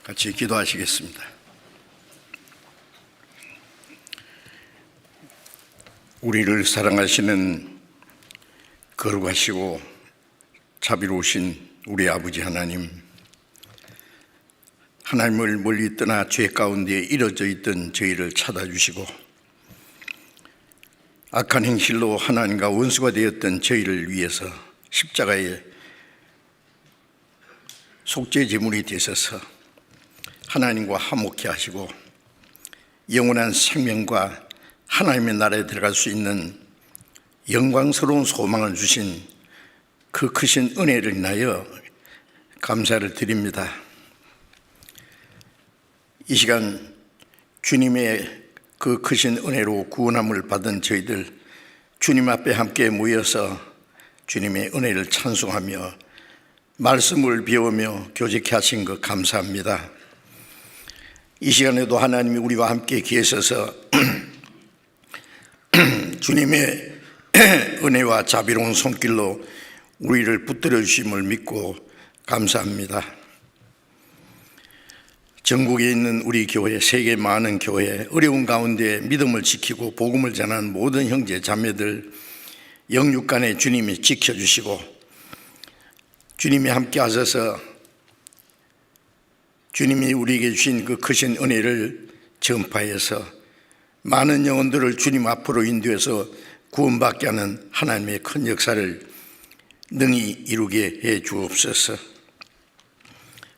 같이 기도하시겠습니다. 우리를 사랑하시는 거룩하시고 자비로우신 우리 아버지 하나님, 하나님을 멀리 떠나 죄 가운데 이뤄져 있던 저희를 찾아주시고 악한 행실로 하나님과 원수가 되었던 저희를 위해서 십자가에 속죄제물이 되셔서 하나님과 화목케 하시고 영원한 생명과 하나님의 나라에 들어갈 수 있는 영광스러운 소망을 주신 그 크신 은혜를 인하여 감사를 드립니다. 이 시간 주님의 그 크신 은혜로 구원함을 받은 저희들 주님 앞에 함께 모여서 주님의 은혜를 찬송하며 말씀을 배우며 교제케 하신 것 감사합니다. 이 시간에도 하나님이 우리와 함께 계셔서 주님의 은혜와 자비로운 손길로 우리를 붙들어 주심을 믿고 감사합니다. 전국에 있는 우리 교회, 세계 많은 교회, 어려운 가운데 믿음을 지키고 복음을 전하는 모든 형제 자매들 영육간에 주님이 지켜주시고 주님이 함께 하셔서 주님이 우리에게 주신 그 크신 은혜를 전파해서 많은 영혼들을 주님 앞으로 인도해서 구원받게 하는 하나님의 큰 역사를 능히 이루게 해 주옵소서.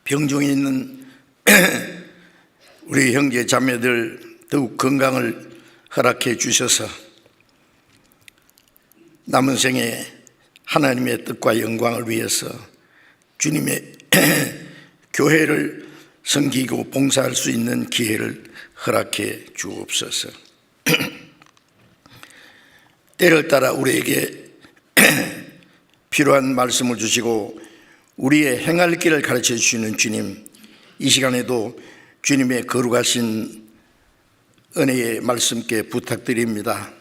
병중에 있는 우리 형제 자매들 더욱 건강을 허락해 주셔서 남은 생에 하나님의 뜻과 영광을 위해서 주님의 교회를 섬기고 봉사할 수 있는 기회를 허락해 주옵소서. 때를 따라 우리에게 필요한 말씀을 주시고 우리의 행할 길을 가르쳐 주시는 주님, 이 시간에도 주님의 거룩하신 은혜의 말씀께 부탁드립니다.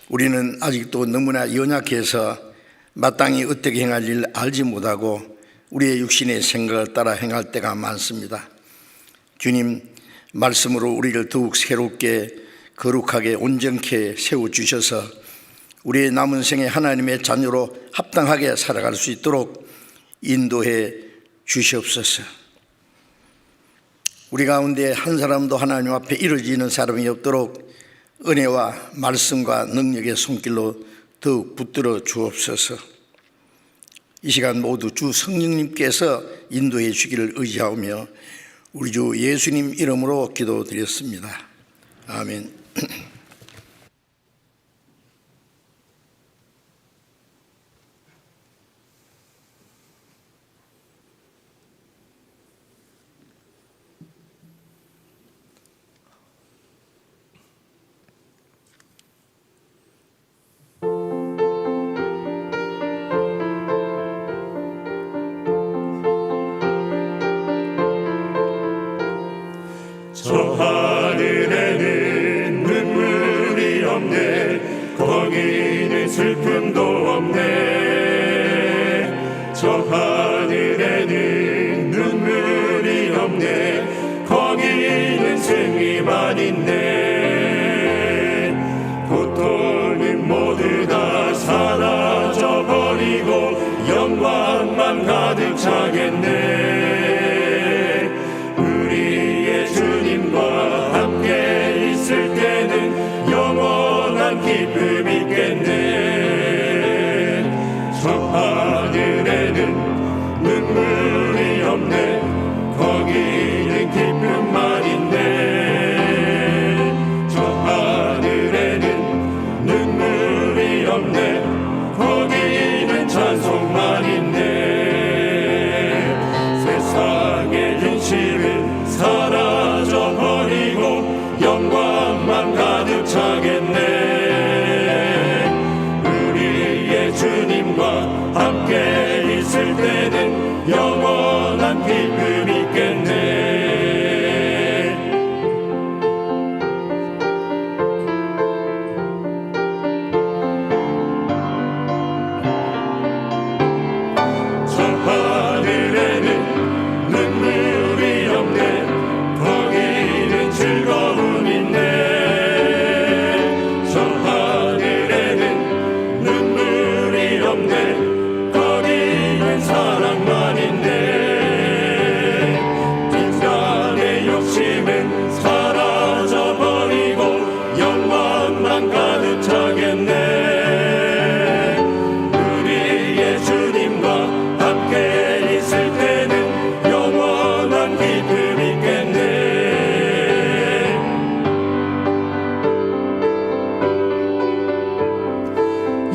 우리는 아직도 너무나 연약해서 마땅히 어떻게 행할 일 알지 못하고 우리의 육신의 생각을 따라 행할 때가 많습니다. 주님, 말씀으로 우리를 더욱 새롭게 거룩하게 온전케 세워주셔서 우리의 남은 생에 하나님의 자녀로 합당하게 살아갈 수 있도록 인도해 주시옵소서. 우리 가운데 한 사람도 하나님 앞에 이루어지는 사람이 없도록 은혜와 말씀과 능력의 손길로 더욱 붙들어 주옵소서. 이 시간 모두 주 성령님께서 인도해 주기를 의지하며 우리 주 예수님 이름으로 기도드렸습니다. 아멘. 저 하늘에는 눈물이 없네, 거기는 슬픔도 없네. 저 하늘에는 눈물이 없네, 거기는 승리만 있네. 고통은 모두 다 사라져버리고 영광만 가득 차겠네. 주님과 함께 있을 때는 영원한 기쁨이 있겠네.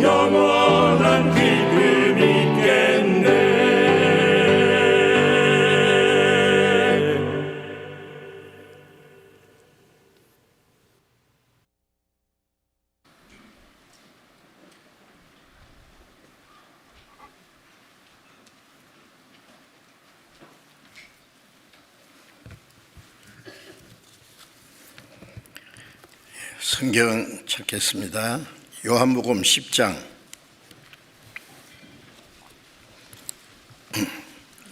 영원한 기쁨이 있겠네. 성경 찾겠습니다. 요한복음 10장.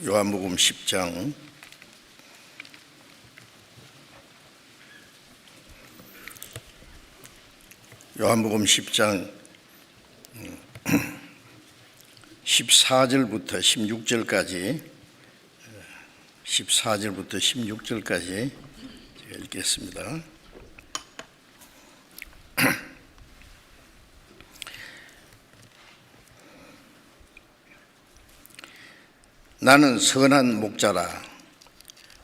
요한복음 10장. 요한복음 10장 14절부터 16절까지 14절부터 16절까지 제가 읽겠습니다. 나는 선한 목자라.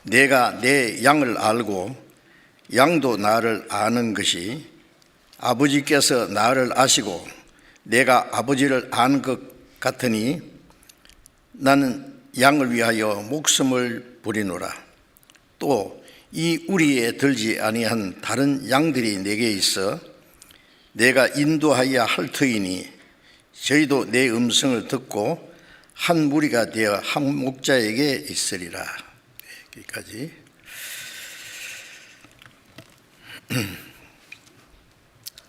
내가 내 양을 알고 양도 나를 아는 것이 아버지께서 나를 아시고 내가 아버지를 아는 것 같으니 나는 양을 위하여 목숨을 부리노라. 또 이 우리에 들지 아니한 다른 양들이 내게 있어 내가 인도하여야 할 터이니 저희도 내 음성을 듣고 한 무리가 되어 한 목자에게 있으리라. 여기까지.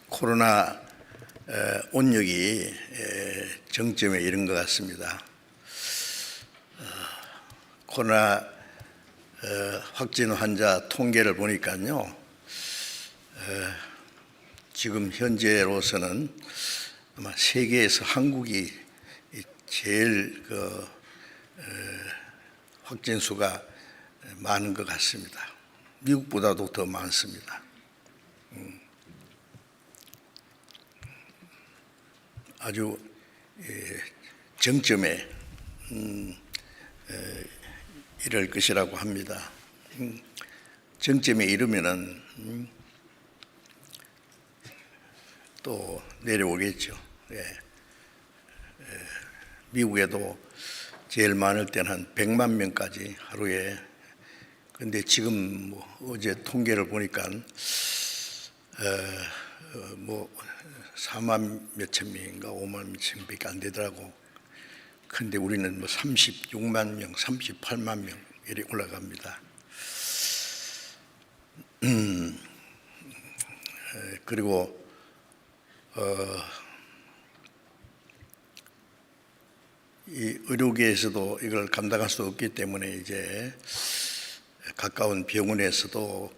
코로나 온역이 정점에 이른 것 같습니다. 코로나 확진 환자 통계를 보니까요, 지금 현재로서는 아마 세계에서 한국이 제일 확진 수가 많은 것 같습니다. 미국보다도 더 많습니다. 아주 정점에 이럴 것이라고 합니다. 정점에 이르면은 또 내려오겠죠. 미국에도 제일 많을 때는 한 100만 명까지 하루에. 근데 지금 뭐 어제 통계를 보니까 4만 몇천 명인가 5만 몇천 명밖에 안 되더라고. 근데 우리는 뭐 36만 명, 38만 명 이렇게 올라갑니다. 그리고 이 의료계에서도 이걸 감당할 수 없기 때문에 이제 가까운 병원에서도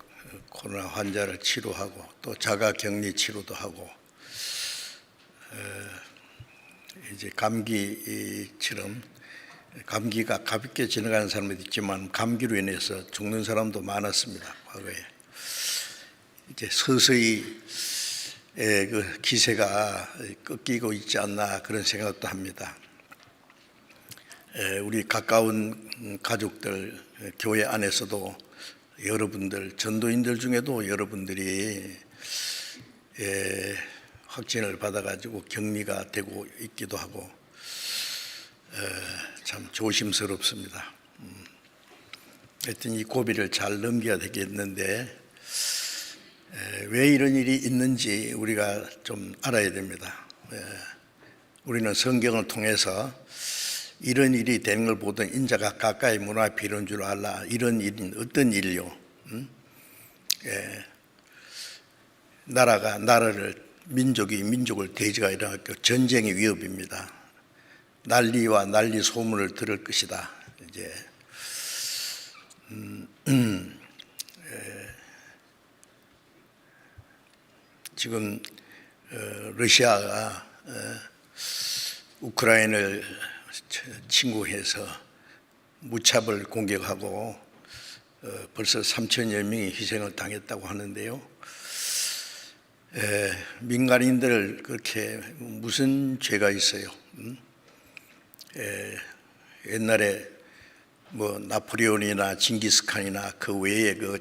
코로나 환자를 치료하고 또 자가격리 치료도 하고 이제 감기처럼 감기가 가볍게 지나가는 사람도 있지만 감기로 인해서 죽는 사람도 많았습니다. 과거에. 이제 서서히 그 기세가 꺾이고 있지 않나 그런 생각도 합니다. 우리 가까운 가족들, 교회 안에서도 여러분들, 전도인들 중에도 여러분들이 확진을 받아가지고 격리가 되고 있기도 하고 참 조심스럽습니다. 하여튼 이 고비를 잘 넘겨야 되겠는데 왜 이런 일이 있는지 우리가 좀 알아야 됩니다. 우리는 성경을 통해서 이런 일이 되는 걸 보던 인자가 가까이 문 앞에 이런 줄 알라. 이런 일은 어떤 일요? 나라가 나라를, 민족이 민족을 대지가 일어났고 전쟁의 위협입니다. 난리와 난리 소문을 들을 것이다. 이제 지금 러시아가 우크라이나를 침공해서 무차별 공격하고 벌써 3천여 명이 희생을 당했다고 하는데요. 민간인들 그렇게 무슨 죄가 있어요? 옛날에 뭐 나폴레온이나 징기스칸이나 그 외에 그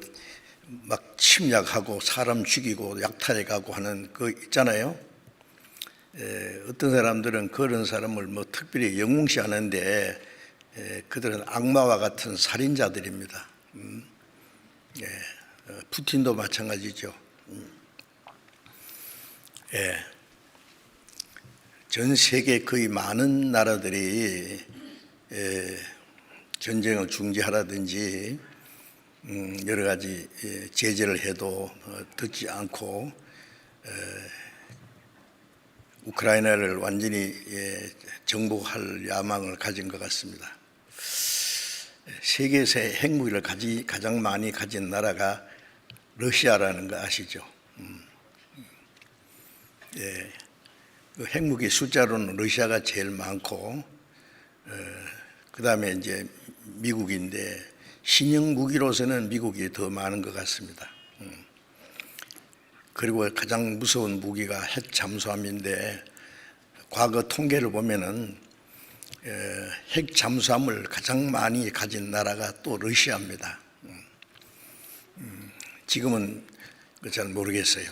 막 침략하고 사람 죽이고 약탈해가고 하는 거 있잖아요. 어떤 사람들은 그런 사람을 뭐 특별히 영웅시하는데 그들은 악마와 같은 살인자들입니다. 푸틴도 마찬가지죠. 전 세계 거의 많은 나라들이 전쟁을 중지하라든지 여러 가지 제재를 해도 듣지 않고 우크라이나를 완전히 정복할 야망을 가진 것 같습니다. 세계에서 핵무기를 가장 많이 가진 나라가 러시아라는 거 아시죠? 그 핵무기 숫자로는 러시아가 제일 많고, 그 다음에 이제 미국인데, 신형 무기로서는 미국이 더 많은 것 같습니다. 그리고 가장 무서운 무기가 핵 잠수함인데, 과거 통계를 보면은 핵 잠수함을 가장 많이 가진 나라가 또 러시아입니다. 지금은 잘 모르겠어요.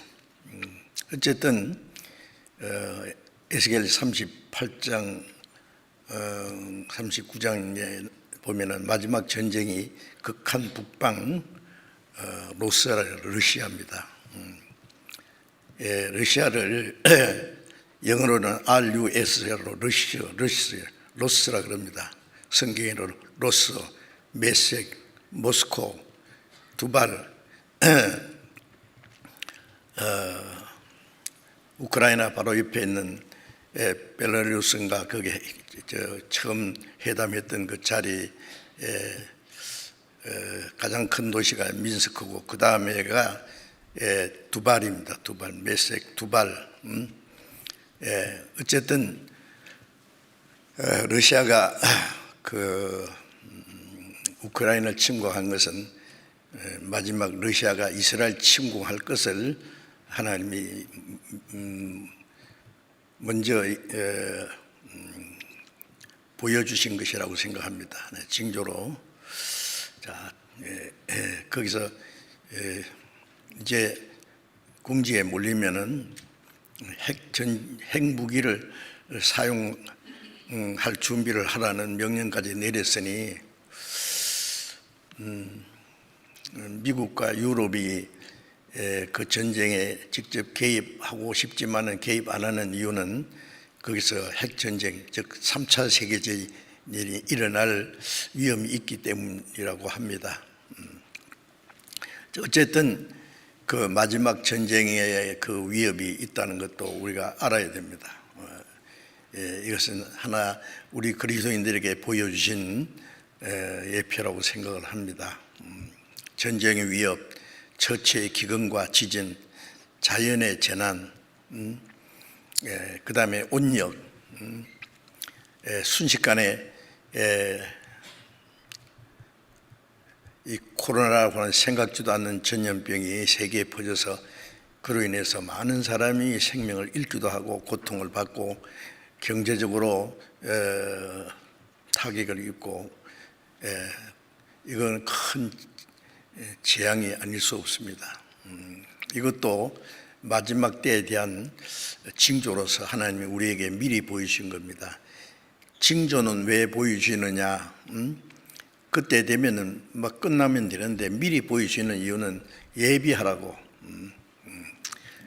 어쨌든 에스겔 38장 39장에 보면은 마지막 전쟁이 극한 북방 러시아입니다. 러시아를 영어로는 RUS로 로스라 그럽니다. 성경에는 로스, 메섹, 모스코, 두발, 우크라이나 바로 옆에 있는 벨라루스인가 거기에 처음 회담했던 그 자리에 가장 큰 도시가 민스크고 그 다음에가 두발입니다. 두발, 메섹, 두발. 어쨌든 러시아가 그 우크라이나를 침공한 것은 마지막 러시아가 이스라엘 침공할 것을 하나님이 먼저 보여주신 것이라고 생각합니다. 징조로. 자, 거기서 이제 궁지에 몰리면은 핵 무기를 사용할 준비를 하라는 명령까지 내렸으니 미국과 유럽이 그 전쟁에 직접 개입하고 싶지만은 개입 안 하는 이유는 거기서 핵전쟁, 즉 3차 세계대전이 일어날 위험이 있기 때문이라고 합니다. 어쨌든 그 마지막 전쟁에 그 위협이 있다는 것도 우리가 알아야 됩니다. 이것은 하나 우리 그리스도인들에게 보여주신 예표라고 생각을 합니다. 전쟁의 위협, 처치의 기근과 지진, 자연의 재난, 그 다음에 온역, 순식간에 이 코로나라고 하는 생각지도 않는 전염병이 세계에 퍼져서 그로 인해서 많은 사람이 생명을 잃기도 하고 고통을 받고 경제적으로 타격을 입고 이건 큰 재앙이 아닐 수 없습니다. 이것도 마지막 때에 대한 징조로서 하나님이 우리에게 미리 보이신 겁니다. 징조는 왜 보여주시느냐? 그때 되면은 막 끝나면 되는데 미리 보여주시는 이유는 예비하라고.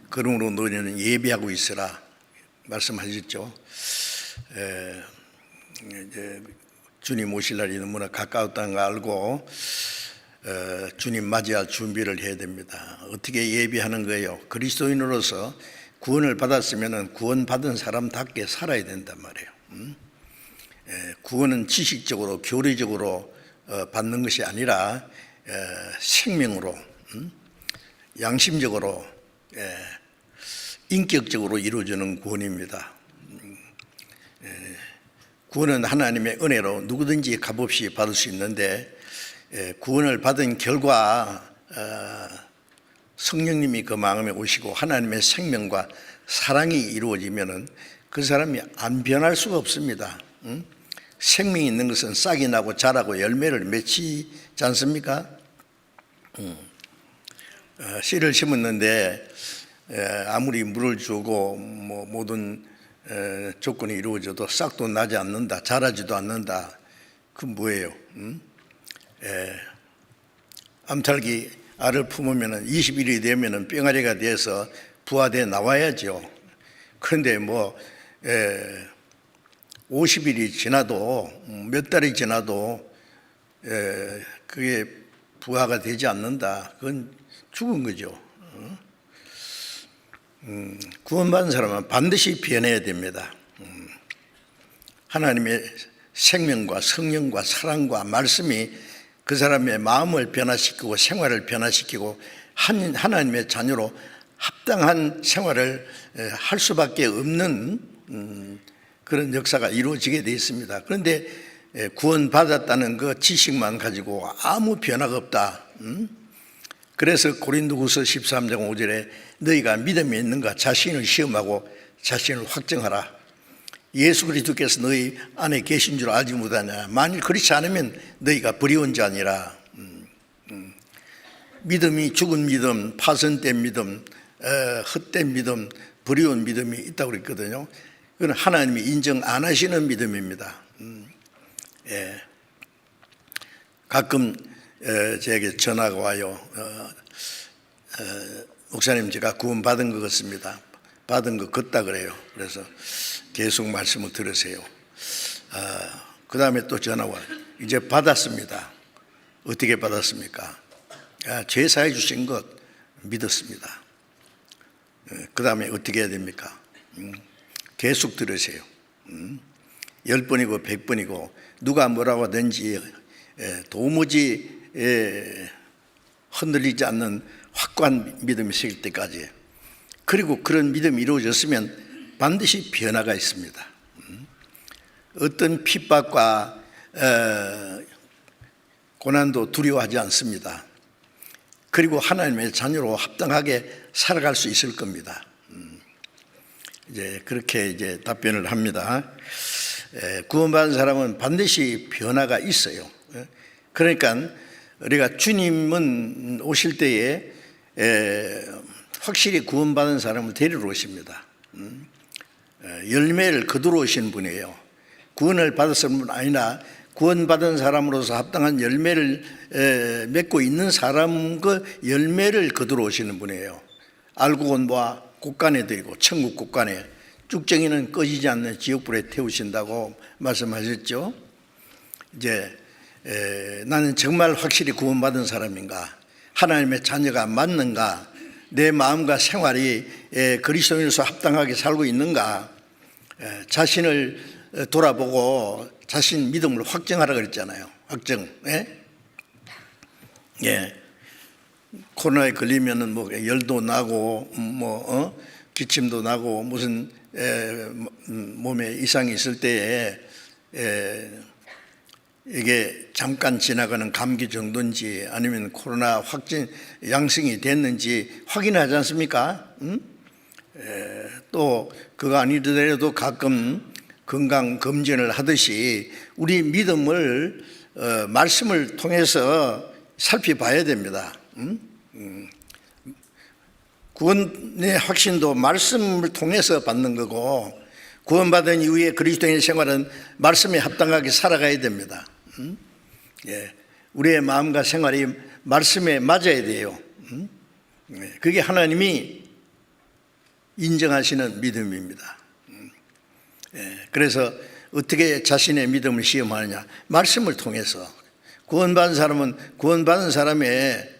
그러므로 너희는 예비하고 있으라 말씀하셨죠. 이제 주님 오실 날이 너무나 가까웠다는 걸 알고 주님 맞이할 준비를 해야 됩니다. 어떻게 예비하는 거예요? 그리스도인으로서 구원을 받았으면 구원받은 사람답게 살아야 된단 말이에요. 구원은 지식적으로 교리적으로 받는 것이 아니라 생명으로 양심적으로 인격적으로 이루어지는 구원입니다. 구원은 하나님의 은혜로 누구든지 값없이 받을 수 있는데 구원을 받은 결과 성령님이 그 마음에 오시고 하나님의 생명과 사랑이 이루어지면은 그 사람이 안 변할 수가 없습니다. 생명이 있는 것은 싹이 나고 자라고 열매를 맺지 않습니까? 씨를 심었는데 아무리 물을 주고 뭐 모든 조건이 이루어져도 싹도 나지 않는다, 자라지도 않는다. 그 뭐예요? 암탉이 알을 품으면 20일이 되면 병아리가 돼서 부화돼 나와야죠. 그런데 50일이 지나도 몇 달이 지나도 그게 부화가 되지 않는다. 그건 죽은 거죠. 구원받은 사람은 반드시 변해야 됩니다. 하나님의 생명과 성령과 사랑과 말씀이 그 사람의 마음을 변화시키고 생활을 변화시키고 하나님의 자녀로 합당한 생활을 할 수밖에 없는 그런 역사가 이루어지게 되어 있습니다. 그런데 구원받았다는 그 지식만 가지고 아무 변화가 없다. 그래서 고린도후서 13장 5절에 너희가 믿음이 있는가 자신을 시험하고 자신을 확정하라. 예수 그리스도께서 너희 안에 계신 줄 알지 못하냐. 만일 그렇지 않으면 너희가 버리운 자니라. 믿음이 죽은 믿음, 파손된 믿음, 헛된 믿음, 버리운 믿음이 있다고 그랬거든요. 그건 하나님이 인정 안 하시는 믿음입니다. 가끔 제게 전화가 와요. 목사님, 제가 구원받은 것 같습니다. 받은 것 같다 그래요. 그래서 계속 말씀을 들으세요. 그 다음에 또 전화 와요. 이제 받았습니다. 어떻게 받았습니까? 제사해 주신 것 믿었습니다. 그 다음에 어떻게 해야 됩니까? 계속 들으세요. 10번이고 100번이고 누가 뭐라고 하든지 도무지 흔들리지 않는 확고한 믿음이 생길 때까지. 그리고 그런 믿음이 이루어졌으면 반드시 변화가 있습니다. 어떤 핍박과 고난도 두려워하지 않습니다. 그리고 하나님의 자녀로 합당하게 살아갈 수 있을 겁니다. 이제 그렇게 이제 답변을 합니다. 구원받은 사람은 반드시 변화가 있어요. 그러니까 우리가 주님은 오실 때에 확실히 구원받은 사람을 데리러 오십니다. 열매를 거두러 오시는 분이에요. 구원을 받았을 뿐 아니라 구원받은 사람으로서 합당한 열매를 맺고 있는 사람 그 열매를 거두러 오시는 분이에요. 알곡은 곳간에 드리고 천국 곳간에, 쭉정이는 꺼지지 않는 지옥불에 태우신다고 말씀하셨죠. 이제 나는 정말 확실히 구원받은 사람인가, 하나님의 자녀가 맞는가, 내 마음과 생활이 그리스도인으로서 합당하게 살고 있는가, 자신을 돌아보고 자신 믿음을 확정하라 그랬잖아요. 확정. 코로나에 걸리면은 열도 나고 기침도 나고 무슨 몸에 이상이 있을 때에 이게 잠깐 지나가는 감기 정도인지 아니면 코로나 확진 양성이 됐는지 확인하지 않습니까? 또 그거 아니더라도 가끔 건강 검진을 하듯이 우리 믿음을 말씀을 통해서 살펴봐야 됩니다. 구원의 확신도 말씀을 통해서 받는 거고, 구원받은 이후에 그리스도인의 생활은 말씀에 합당하게 살아가야 됩니다. 우리의 마음과 생활이 말씀에 맞아야 돼요. 그게 하나님이 인정하시는 믿음입니다. 그래서 어떻게 자신의 믿음을 시험하느냐? 말씀을 통해서. 구원받은 사람은 구원받은 사람의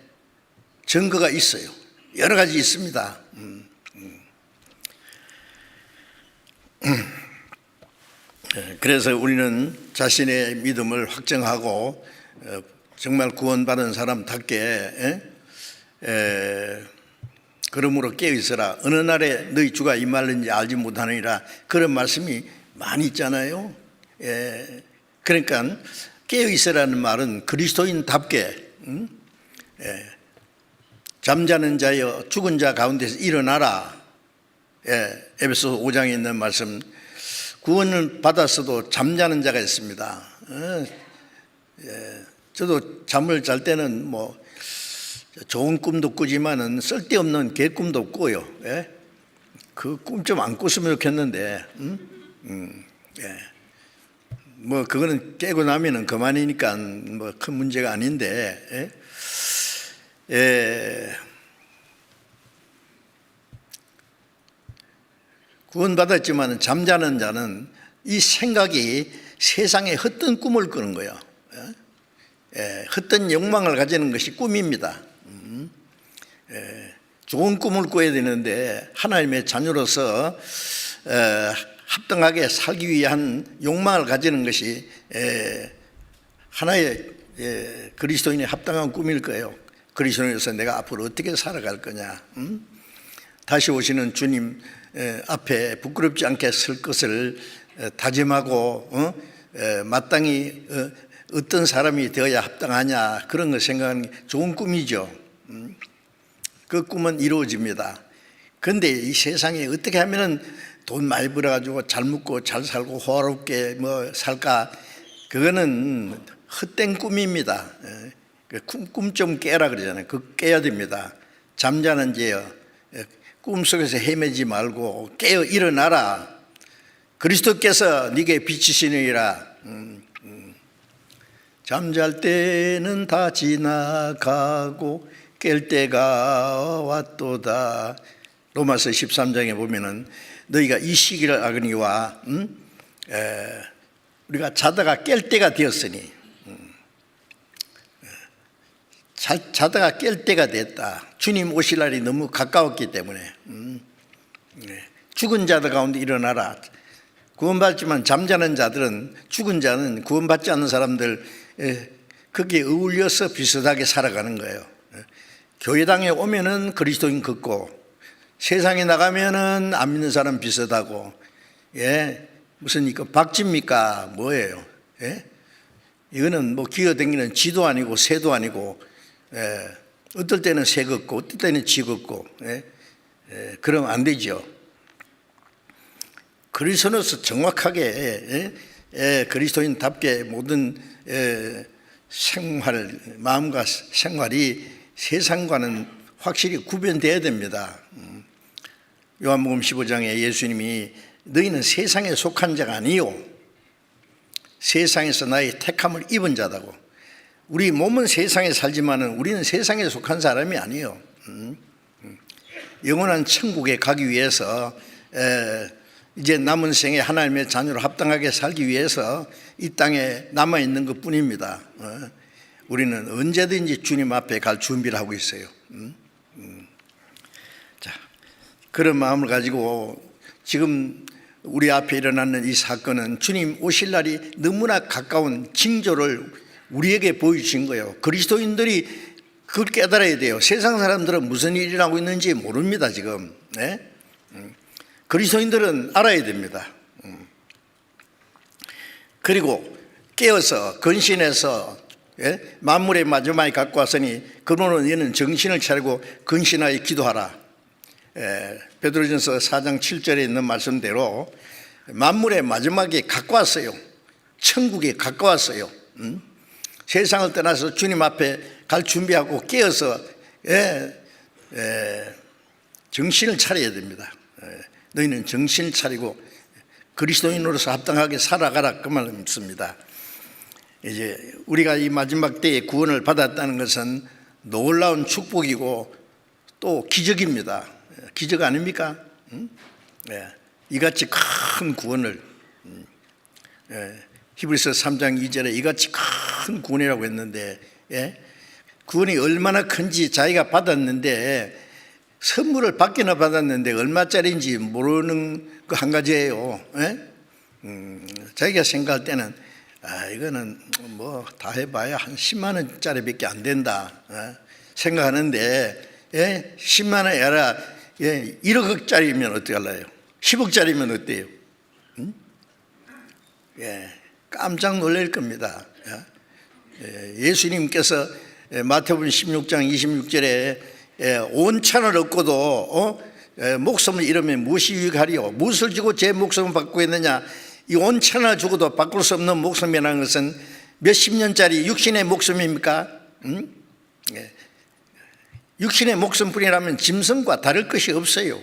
증거가 있어요. 여러 가지 있습니다. 그래서 우리는 자신의 믿음을 확정하고 정말 구원받은 사람답게 그러므로 깨어있으라. 어느 날에 너희 주가 임할는지 알지 못하느니라. 그런 말씀이 많이 있잖아요. 그러니까 깨어있으라는 말은 그리스도인답게 잠자는 자여 죽은 자 가운데서 일어나라. 에베소 5장에 있는 말씀. 구원을 받았어도 잠자는 자가 있습니다. 저도 잠을 잘 때는 좋은 꿈도 꾸지만은 쓸데없는 개꿈도 꾸요. 그 꿈 좀 안 꿨으면 좋겠는데, 예. 뭐 그거는 깨고 나면은 그만이니까 뭐 큰 문제가 아닌데, 예. 예. 구원받았지만 잠자는 자는 이 생각이 세상에 헛된 꿈을 꾸는 거예요. 예. 헛된 욕망을 가지는 것이 꿈입니다. 예. 좋은 꿈을 꿔야 되는데 하나님의 자녀로서 합당하게 살기 위한 욕망을 가지는 것이 하나의 그리스도인이 합당한 꿈일 거예요. 그리스도인으로서 내가 앞으로 어떻게 살아갈 거냐. 다시 오시는 주님 앞에 부끄럽지 않게 설 것을 다짐하고 마땅히 어떤 사람이 되어야 합당하냐, 그런 걸 생각하는 게 좋은 꿈이죠. 그 꿈은 이루어집니다. 그런데 이 세상에 어떻게 하면은 돈 많이 벌어가지고 잘 먹고 잘 살고 호화롭게 뭐 살까, 그거는 헛된 꿈입니다. 꿈 좀 깨라 그러잖아요. 그 깨야 됩니다. 잠자는 자여, 꿈속에서 헤매지 말고 깨어 일어나라. 그리스도께서 네게 비치시느니라. 잠잘 때는 다 지나가고 깰 때가 왔도다. 로마서 13장에 보면은 너희가 이 시기를 아거니와 우리가 자다가 깰 때가 되었으니, 자다가 깰 때가 됐다. 주님 오실 날이 너무 가까웠기 때문에 죽은 자들 가운데 일어나라. 구원받지만 잠자는 자들은, 죽은 자는 구원받지 않는 사람들 거기에 어울려서 비슷하게 살아가는 거예요. 교회당에 오면은 그리스도인 같고 세상에 나가면은 안 믿는 사람 비슷하고, 예, 무슨 이거 박쥐입니까? 뭐예요? 예? 이거는 뭐 기어다니는 쥐도 아니고 새도 아니고, 예, 어떨 때는 새 같고 어떨 때는 쥐 같고, 예? 예, 그러면 안 되죠. 그리스도로서 정확하게 그리스도인답게 모든 생활, 마음과 생활이 세상과는 확실히 구별되어야 됩니다. 요한복음 15장에 예수님이 너희는 세상에 속한 자가 아니요 세상에서 나의 택함을 입은 자다고. 우리 몸은 세상에 살지만은 우리는 세상에 속한 사람이 아니에요. 영원한 천국에 가기 위해서 이제 남은 생에 하나님의 자녀로 합당하게 살기 위해서 이 땅에 남아있는 것 뿐입니다. 우리는 언제든지 주님 앞에 갈 준비를 하고 있어요. 자, 그런 마음을 가지고 지금 우리 앞에 일어나는 이 사건은 주님 오실 날이 너무나 가까운 징조를 우리에게 보여주신 거예요. 그리스도인들이 그걸 깨달아야 돼요. 세상 사람들은 무슨 일이 일어나고 있는지 모릅니다 지금. 네? 그리스도인들은 알아야 됩니다. 그리고 깨어서 근신해서, 예? 만물의 마지막에 갖고 왔으니 그러므로 너는 정신을 차리고 근신하여 기도하라. 베드로전서 4장 7절에 있는 말씀대로 만물의 마지막에 갖고 왔어요. 천국에 갖고 왔어요. 세상을 떠나서 주님 앞에 갈 준비하고 깨어서 정신을 차려야 됩니다. 너희는 정신을 차리고 그리스도인으로서 합당하게 살아가라, 그 말씀입니다. 이제 우리가 이 마지막 때에 구원을 받았다는 것은 놀라운 축복이고 또 기적입니다. 기적 아닙니까? 이같이 큰 구원을, 히브리서 3장 2절에 이같이 큰 구원이라고 했는데, 구원이 얼마나 큰지 자기가 받았는데, 선물을 받기나 받았는데 얼마짜리인지 모르는 거 한 가지예요. 자기가 생각할 때는 이거는 뭐 다 해봐야 한 10만 원짜리밖에 안 된다 생각하는데, 10만 원이 아니라 1억짜리면 어떻게 할래요? 10억짜리면 어때요? 깜짝 놀랄 겁니다. 예수님께서 마태복음 16장 26절에 온 천을 얻고도 목숨을 잃으면 무엇이 유익하리요? 무엇을 주고 제 목숨을 바꾸겠느냐? 이 온 천을 주고도 바꿀 수 없는 목숨이라는 것은 몇십 년짜리 육신의 목숨입니까? 육신의 목숨뿐이라면 짐승과 다를 것이 없어요.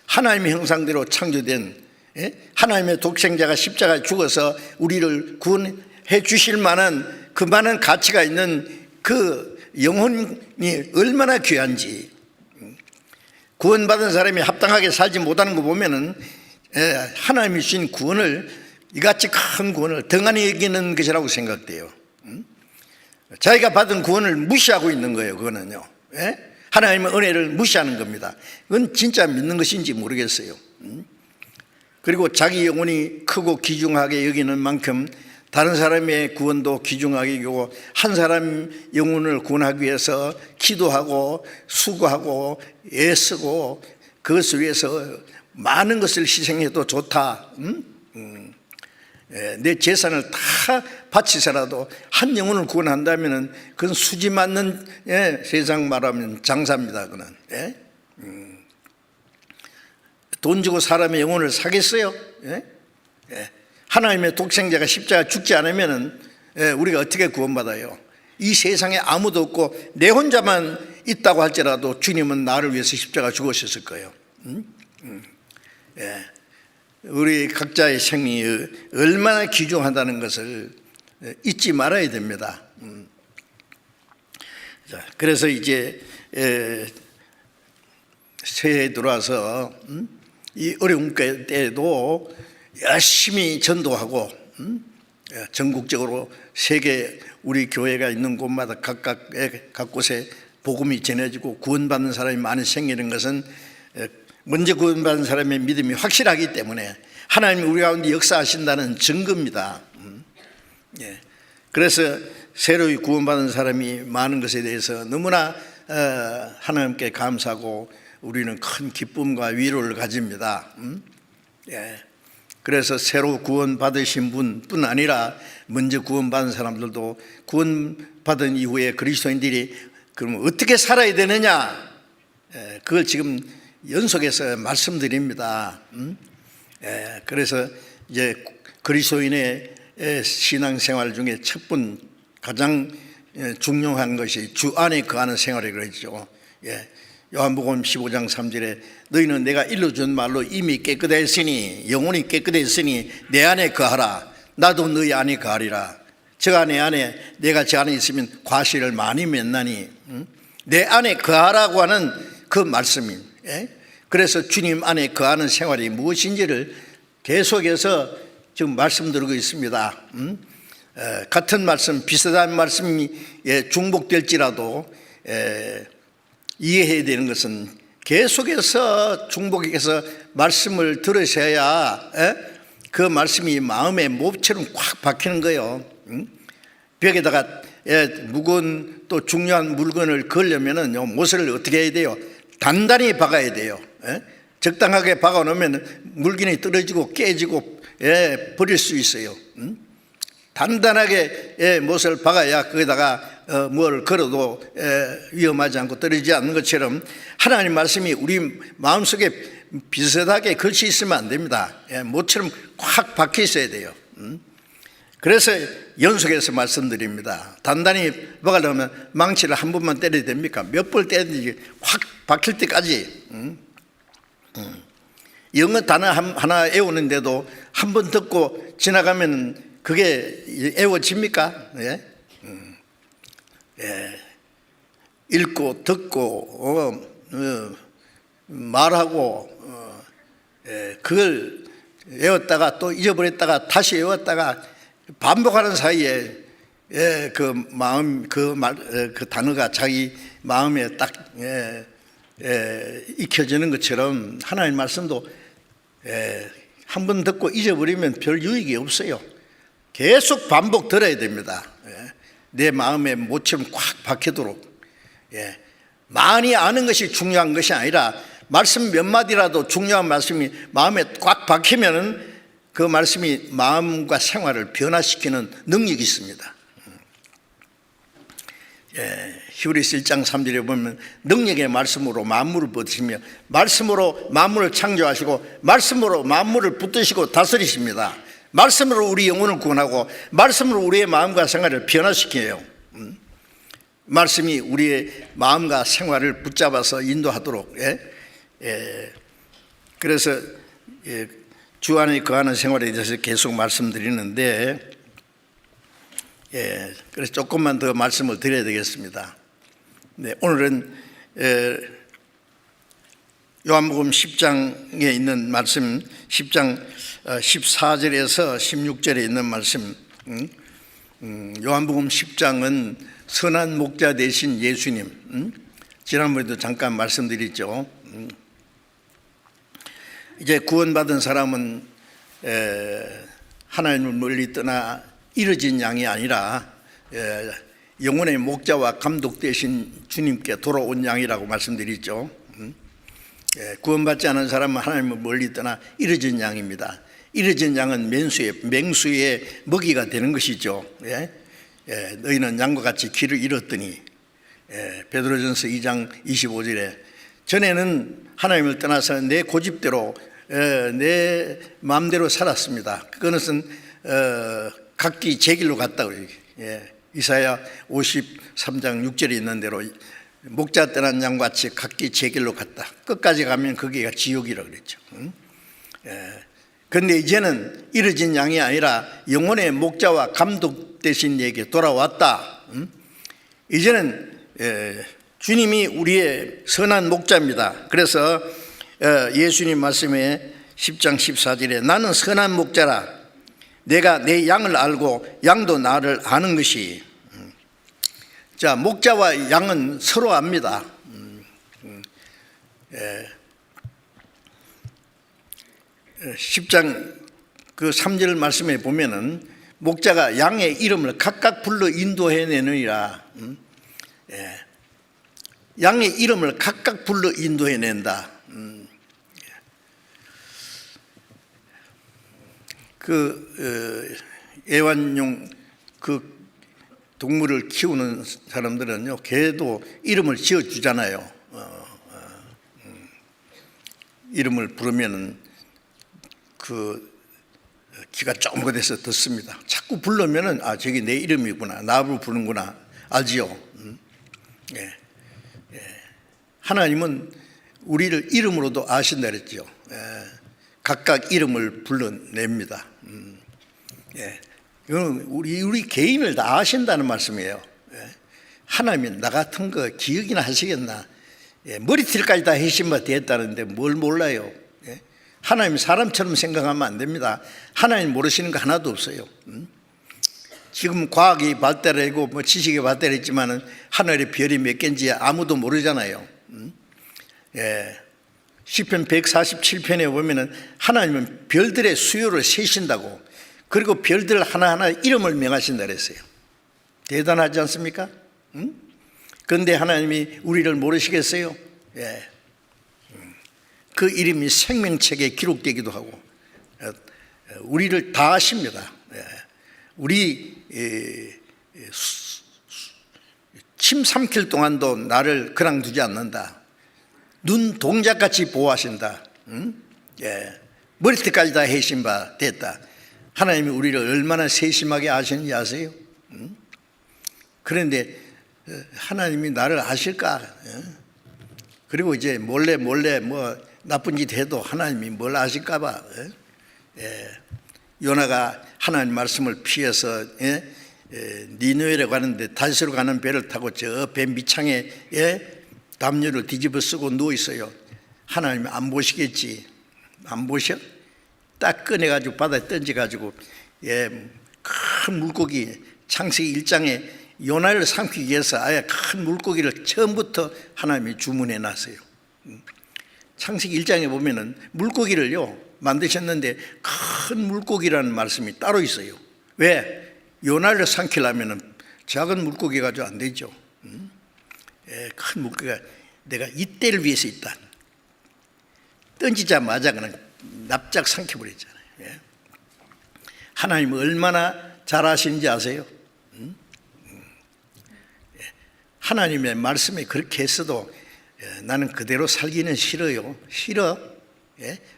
하나님의 형상대로 창조된 하나님의 독생자가 십자가에 죽어서 우리를 구원해 주실 만한 그 많은 가치가 있는 그 영혼이 얼마나 귀한지, 구원받은 사람이 합당하게 살지 못하는 거 보면은 하나님이 주신 구원을, 이같이 큰 구원을 등한히 여기는 것이라고 생각돼요. 자기가 받은 구원을 무시하고 있는 거예요. 그거는요, 하나님의 은혜를 무시하는 겁니다. 그건 진짜 믿는 것인지 모르겠어요. 그리고 자기 영혼이 크고 귀중하게 여기는 만큼 다른 사람의 구원도 귀중하게 여기고, 한 사람 영혼을 구원하기 위해서 기도하고 수고하고 애쓰고 그것을 위해서 많은 것을 희생해도 좋다. 내 재산을 다 바치서라도 한 영혼을 구원한다면 그건 수지 맞는, 세상 말하면 장사입니다. 그는 돈 주고 사람의 영혼을 사겠어요? 하나님의 독생자가 십자가 죽지 않으면 우리가 어떻게 구원받아요? 이 세상에 아무도 없고 내 혼자만 있다고 할지라도 주님은 나를 위해서 십자가 죽으셨을 거예요. 우리 각자의 생명이 얼마나 귀중하다는 것을 잊지 말아야 됩니다. 그래서 이제 새해에 들어와서 이 어려운 때에도 열심히 전도하고, 전국적으로 세계 우리 교회가 있는 곳마다 각각 곳에 복음이 전해지고 구원받는 사람이 많이 생기는 것은 먼저 구원받은 사람의 믿음이 확실하기 때문에 하나님이 우리 가운데 역사하신다는 증거입니다. 그래서 새로이 구원받은 사람이 많은 것에 대해서 너무나 하나님께 감사하고 우리는 큰 기쁨과 위로를 가집니다. 그래서 새로 구원받으신 분뿐 아니라 먼저 구원받은 사람들도 구원받은 이후에 그리스도인들이 그럼 어떻게 살아야 되느냐, 그걸 지금 연속해서 말씀드립니다. 그래서 이제 그리스도인의 신앙생활 중에 가장 중요한 것이 주 안에 거하는 생활이라고 했죠. 요한복음 15장 3절에 너희는 내가 일러준 말로 이미 깨끗했으니, 영혼이 깨끗했으니 내 안에 거하라. 나도 너희 안에 거하리라. 저가 내 안에, 내가 저 안에 있으면 과실을 많이 맺나니, 내 안에 거하라고 하는 그 말씀이, 그래서 주님 안에 거하는 생활이 무엇인지를 계속해서 지금 말씀드리고 있습니다. 같은 말씀, 비슷한 말씀이 중복될지라도 이해해야 되는 것은 계속해서 중복해서 말씀을 들으셔야 그 말씀이 마음에 몹처럼 꽉 박히는 거예요. 벽에다가 무거운 또 중요한 물건을 걸려면은 못을 어떻게 해야 돼요? 단단히 박아야 돼요. 적당하게 박아놓으면 물건이 떨어지고 깨지고 버릴 수 있어요. 단단하게 못을 박아야 거기다가 뭘 걸어도 위험하지 않고 떨어지지 않는 것처럼 하나님 말씀이 우리 마음속에 비슷하게 걸쳐 있으면 안 됩니다. 못처럼 꽉 박혀 있어야 돼요. 그래서 연속해서 말씀드립니다. 단단히 박으려면 망치를 한 번만 때려야 됩니까? 몇 번 때리든지 확 박힐 때까지. 영어 단어 하나 외우는데도 한 번 듣고 지나가면 그게 외워집니까? 읽고 듣고 말하고 그걸 외웠다가 또 잊어버렸다가 다시 외웠다가 반복하는 사이에 그 단어가 자기 마음에 딱 익혀지는 것처럼 하나님 말씀도 한 번 듣고 잊어버리면 별 유익이 없어요. 계속 반복 들어야 됩니다. 내 마음에 모처럼 꽉 박히도록. 많이 아는 것이 중요한 것이 아니라 말씀 몇 마디라도 중요한 말씀이 마음에 꽉 박히면은 그 말씀이 마음과 생활을 변화시키는 능력이 있습니다. 히브리서 1장 3절에 보면 능력의 말씀으로 만물을 붙드시며 말씀으로 만물을 창조하시고 말씀으로 만물을 붙드시고 다스리십니다. 말씀으로 우리 영혼을 구원하고 말씀으로 우리의 마음과 생활을 변화시켜요. 말씀이 우리의 마음과 생활을 붙잡아서 인도하도록 그래서 주 안에 거하는 생활에 대해서 계속 말씀드리는데, 그래서 조금만 더 말씀을 드려야 되겠습니다. 네, 오늘은 요한복음 10장에 있는 말씀, 10장 14절에서 16절에 있는 말씀. 요한복음 10장은 선한 목자 되신 예수님, 지난번에도 잠깐 말씀드렸죠. 이제 구원받은 사람은 하나님을 멀리 떠나 잃어진 양이 아니라 영혼의 목자와 감독 되신 주님께 돌아온 양이라고 말씀드렸죠. 구원받지 않은 사람은 하나님을 멀리 떠나 잃어진 양입니다. 잃어진 양은 맹수의 먹이가 되는 것이죠. 너희는 양과 같이 길을 잃었더니, 베드로전서 2장 25절에 전에는 하나님을 떠나서 내 고집대로 내 마음대로 살았습니다. 그것은 각기 제 길로 갔다고. 이사야 53장 6절에 있는 대로 목자 떠난 양같이 각기 제 길로 갔다. 끝까지 가면 거기가 지옥이라고 그랬죠. 그런데 이제는 잃어진 양이 아니라 영혼의 목자와 감독 되신 이에게 돌아왔다. 이제는 주님이 우리의 선한 목자입니다. 그래서 예수님 말씀에 10장 14절에 나는 선한 목자라, 내가 내 양을 알고 양도 나를 아는 것이. 자, 목자와 양은 서로 압니다. 10장 그 3절 말씀에 보면은 목자가 양의 이름을 각각 불러 인도해내느니라. 양의 이름을 각각 불러 인도해낸다. 애완용 그 동물을 키우는 사람들은요, 개도 이름을 지어주잖아요. 이름을 부르면은 그 귀가 쫑긋해서 듣습니다. 자꾸 부르면은 저기 내 이름이구나, 나를 부르는구나 알지요. 하나님은 우리를 이름으로도 아신다 그랬죠. 각각 이름을 불러냅니다. 이건 우리 개인을 다 아신다는 말씀이에요. 하나님이 나 같은 거 기억이나 하시겠나. 머리털까지 다 해신바 됐다는데 뭘 몰라요. 하나님 사람처럼 생각하면 안 됩니다. 하나님 모르시는 거 하나도 없어요. 지금 과학이 발달하고 지식이 발달했지만은 하늘의 별이 몇 개인지 아무도 모르잖아요. 시편 147편에 보면은 하나님은 별들의 수요를 세신다고, 그리고 별들 하나하나 이름을 명하신다 그랬어요. 대단하지 않습니까? 그런데 하나님이 우리를 모르시겠어요? 그 이름이 생명책에 기록되기도 하고 우리를 다 아십니다. 우리 침 삼킬 동안도 나를 그냥 두지 않는다. 눈 동작같이 보호하신다. 머리털까지 다 해신 바 됐다. 하나님이 우리를 얼마나 세심하게 아시는지 아세요? 그런데 하나님이 나를 아실까? 그리고 이제 몰래 뭐 나쁜 짓 해도 하나님이 뭘 아실까 봐. 요나가 하나님 말씀을 피해서 니느웨로 가는데 다시로 가는 배를 타고 저 배 밑창에 담요를 뒤집어 쓰고 누워 있어요. 하나님이 안 보시겠지. 안 보셔? 딱 꺼내가지고 바다에 던져가지고 큰 물고기, 창세기 1장에 요나를 삼키기 위해서 아예 큰 물고기를 처음부터 하나님이 주문해 놨어요. 창세기 1장에 보면은 물고기를요 만드셨는데 큰 물고기라는 말씀이 따로 있어요. 왜? 요나를 삼키려면은 작은 물고기 가지고 안 되죠. 큰 물고기가 내가 이때를 위해서 있다. 던지자마자 그냥 납작 삼켜버렸잖아요. 하나님은 얼마나 잘 아시는지 아세요? 하나님의 말씀에 그렇게 했어도 나는 그대로 살기는 싫어요. 싫어.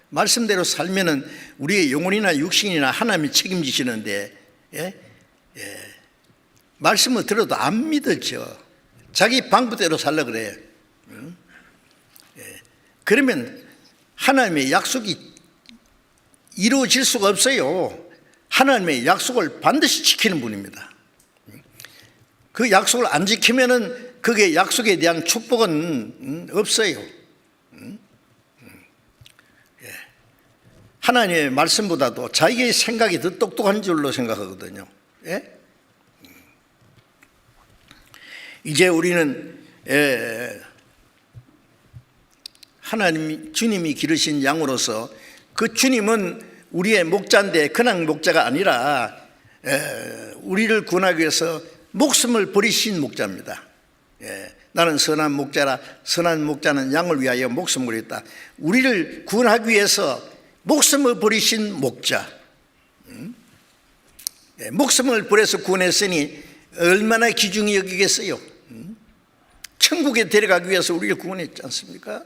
말씀대로 살면은 우리의 영혼이나 육신이나 하나님이 책임지시는데 말씀을 들어도 안 믿었죠. 자기 방법대로 살려 그래. 그러면 하나님의 약속이 이루어질 수가 없어요. 하나님의 약속을 반드시 지키는 분입니다. 그 약속을 안 지키면은 그게 약속에 대한 축복은 없어요. 하나님의 말씀보다도 자기의 생각이 더 똑똑한 줄로 생각하거든요. 예? 이제 우리는 하나님 주님이 기르신 양으로서 그 주님은 우리의 목자인데 그냥 목자가 아니라 우리를 구원하기 위해서 목숨을 버리신 목자입니다. 나는 선한 목자라. 선한 목자는 양을 위하여 목숨을 버렸다. 우리를 구원하기 위해서 목숨을 버리신 목자. 목숨을 버려서 구원했으니 얼마나 귀중히 여기겠어요. 천국에 데려가기 위해서 우리를 구원했지 않습니까?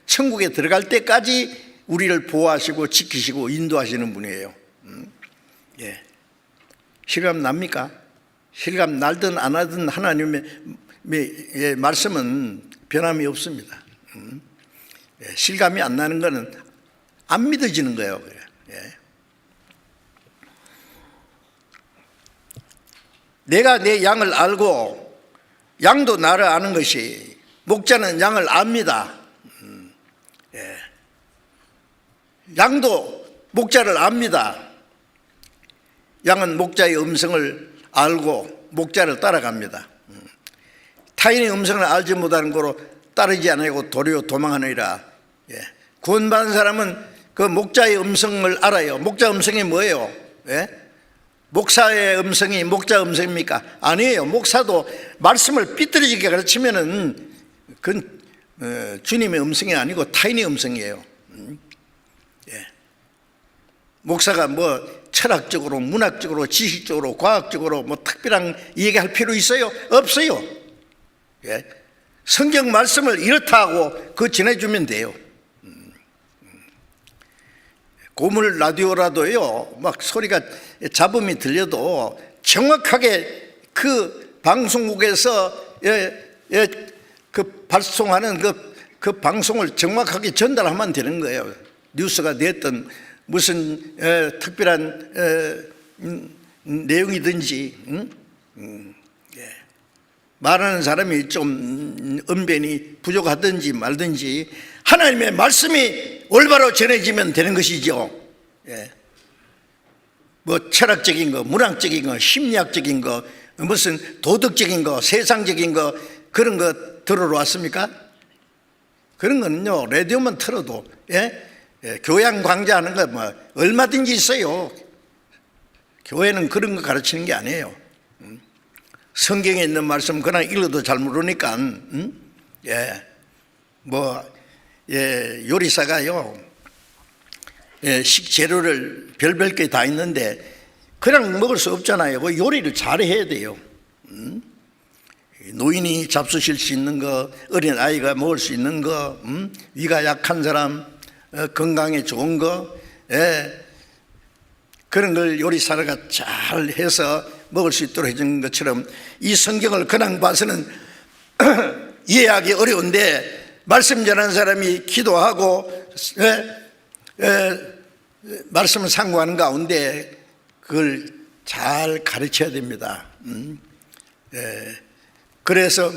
천국에 들어갈 때까지 우리를 보호하시고 지키시고 인도하시는 분이에요. 실감 납니까? 실감 날든 안 하든 하나님의 말씀은 변함이 없습니다. 실감이 안 나는 것은 안 믿어지는 거예요. 내가 내 양을 알고 양도 나를 아는 것이, 목자는 양을 압니다. 양도 목자를 압니다. 양은 목자의 음성을 알고 목자를 따라갑니다. 타인의 음성을 알지 못하는 거로 따르지 않고 도리어 도망하느니라. 구원받은 사람은 그 목자의 음성을 알아요. 목자 음성이 뭐예요? 목사의 음성이 목자 음성입니까? 아니에요. 목사도 말씀을 삐뚤어지게 가르치면은 그건 주님의 음성이 아니고 타인의 음성이에요. 목사가 뭐 철학적으로, 문학적으로, 지식적으로, 과학적으로 뭐 특별한 얘기할 필요 있어요? 없어요. 성경 말씀을 이렇다 하고 그거 전해주면 돼요. 고물 라디오라도요, 막 소리가 잡음이 들려도 정확하게 그 방송국에서 그 발송하는 그 방송을 정확하게 전달하면 되는 거예요. 뉴스가 됐든 무슨 특별한 내용이든지 말하는 사람이 좀 언변이 부족하든지 말든지 하나님의 말씀이 올바로 전해지면 되는 것이죠. 뭐 철학적인 거, 문학적인 거, 심리학적인 거, 무슨 도덕적인 거, 세상적인 거, 그런 거 들으러 왔습니까? 그런 거는요, 라디오만 틀어도 교양 강좌하는 거 뭐 얼마든지 있어요. 교회는 그런 거 가르치는 게 아니에요. 성경에 있는 말씀 그냥 읽어도 잘 모르니까 요리사가요, 식재료를 별별 게 다 있는데 그냥 먹을 수 없잖아요. 그 요리를 잘 해야 돼요. 노인이 잡수실 수 있는 거, 어린 아이가 먹을 수 있는 거, 위가 약한 사람 건강에 좋은 거, 그런 걸 요리사가 잘 해서 먹을 수 있도록 해준 것처럼 이 성경을 그냥 봐서는 이해하기 어려운데 말씀 전하는 사람이 기도하고 말씀을 상고하는 가운데 그걸 잘 가르쳐야 됩니다. 그래서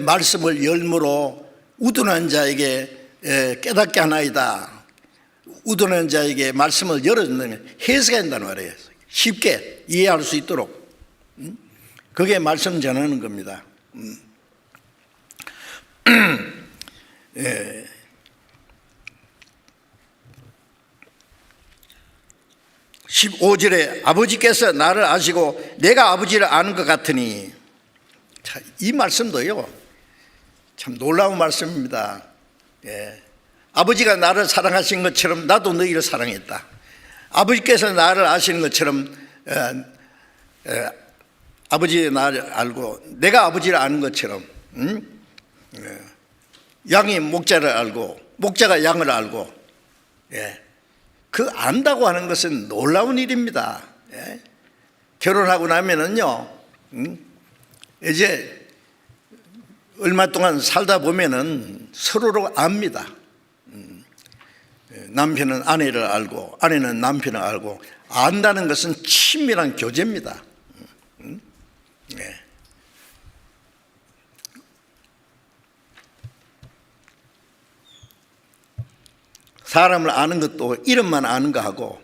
말씀을 열무로 우둔한 자에게 깨닫게 하나이다. 우둔한 자에게 말씀을 열어준다면 해석해야 한다는 말이에요. 쉽게 이해할 수 있도록. 그게 말씀 전하는 겁니다. 15절에 아버지께서 나를 아시고 내가 아버지를 아는 것 같으니, 자, 이 말씀도요 참 놀라운 말씀입니다. 아버지가 나를 사랑하신 것처럼 나도 너희를 사랑했다. 아버지께서 나를 아시는 것처럼 아버지의 나를 알고 내가 아버지를 아는 것처럼 양이 목자를 알고 목자가 양을 알고, 그 안다고 하는 것은 놀라운 일입니다. 결혼하고 나면은요, 이제 얼마 동안 살다 보면은 서로를 압니다. 남편은 아내를 알고 아내는 남편을 알고 안다는 것은 친밀한 교제입니다. 사람을 아는 것도 이름만 아는 거하고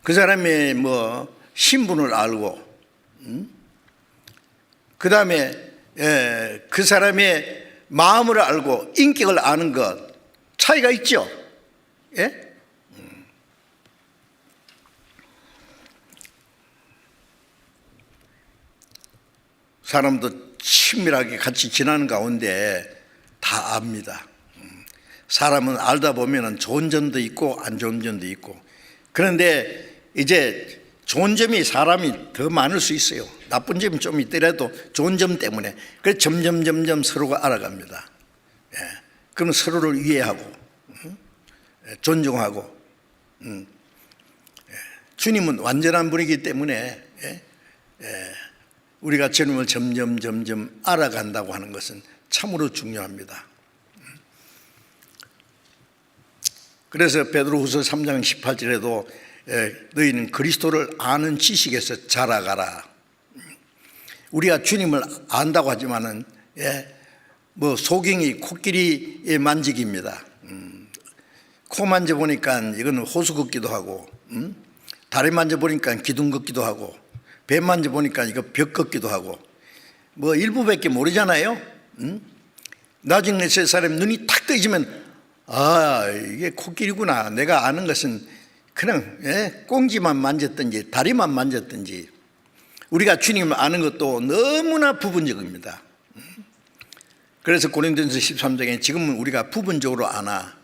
그 사람의 뭐 신분을 알고 그 다음에 그 사람의 마음을 알고 인격을 아는 것 차이가 있죠. 예? 사람도 친밀하게 같이 지나는 가운데 다 압니다. 사람은 알다 보면 좋은 점도 있고 안 좋은 점도 있고, 그런데 이제 좋은 점이 사람이 더 많을 수 있어요. 나쁜 점이 좀 있더라도 좋은 점 때문에. 그래서 점점 서로가 알아갑니다. 그럼 서로를 이해하고 존중하고, 주님은 완전한 분이기 때문에 우리가 주님을 점점 알아간다고 하는 것은 참으로 중요합니다. 그래서 베드로후서 3장 18절에도 너희는 그리스도를 아는 지식에서 자라가라. 우리가 주님을 안다고 하지만은 뭐 소경이 코끼리 만지기입니다. 코 만져보니까 이거는 호수 걷기도 하고, 다리 만져보니까 기둥 걷기도 하고, 배 만져보니까 이거 벽 걷기도 하고, 뭐 일부밖에 모르잖아요. 나중에 세 사람 눈이 탁 뜨이면 이게 코끼리구나. 내가 아는 것은 그냥 꽁지만 만졌든지 다리만 만졌든지. 우리가 주님을 아는 것도 너무나 부분적입니다. 그래서 고린도전서 13장에 지금은 우리가 부분적으로 아나,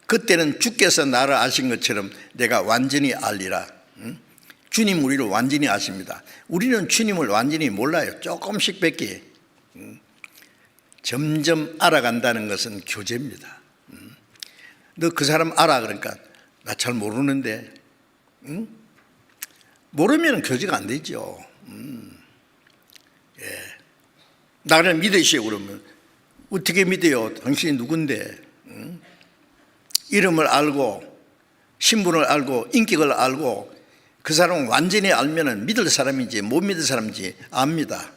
그때는 주께서 나를 아신 것처럼 내가 완전히 알리라. 주님 우리를 완전히 아십니다. 우리는 주님을 완전히 몰라요. 조금씩밖에. 점점 알아간다는 것은 교제입니다. 너 그 사람 알아? 그러니까 나 잘 모르는데. 모르면 교제가 안 되죠. 나를 믿으시오 그러면 어떻게 믿어요? 당신이 누군데? 이름을 알고 신분을 알고 인격을 알고 그 사람을 완전히 알면은 믿을 사람인지 못 믿을 사람인지 압니다.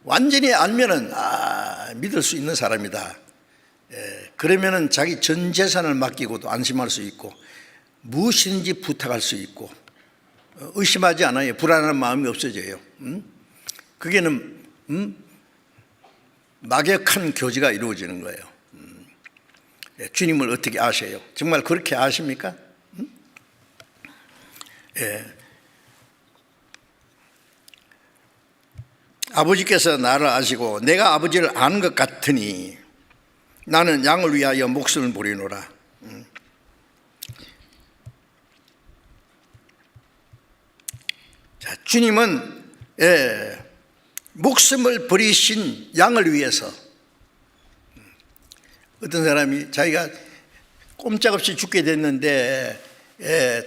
완전히 알면은 믿을 수 있는 사람이다. 그러면은 자기 전 재산을 맡기고도 안심할 수 있고 무엇이든지 부탁할 수 있고 의심하지 않아요. 불안한 마음이 없어져요. 그게는 막역한 교제가 이루어지는 거예요. 주님을 어떻게 아세요? 정말 그렇게 아십니까? 아버지께서 나를 아시고 내가 아버지를 아는 것 같으니 나는 양을 위하여 목숨을 버리노라. 자, 주님은 목숨을 버리신 양을 위해서, 어떤 사람이 자기가 꼼짝없이 죽게 됐는데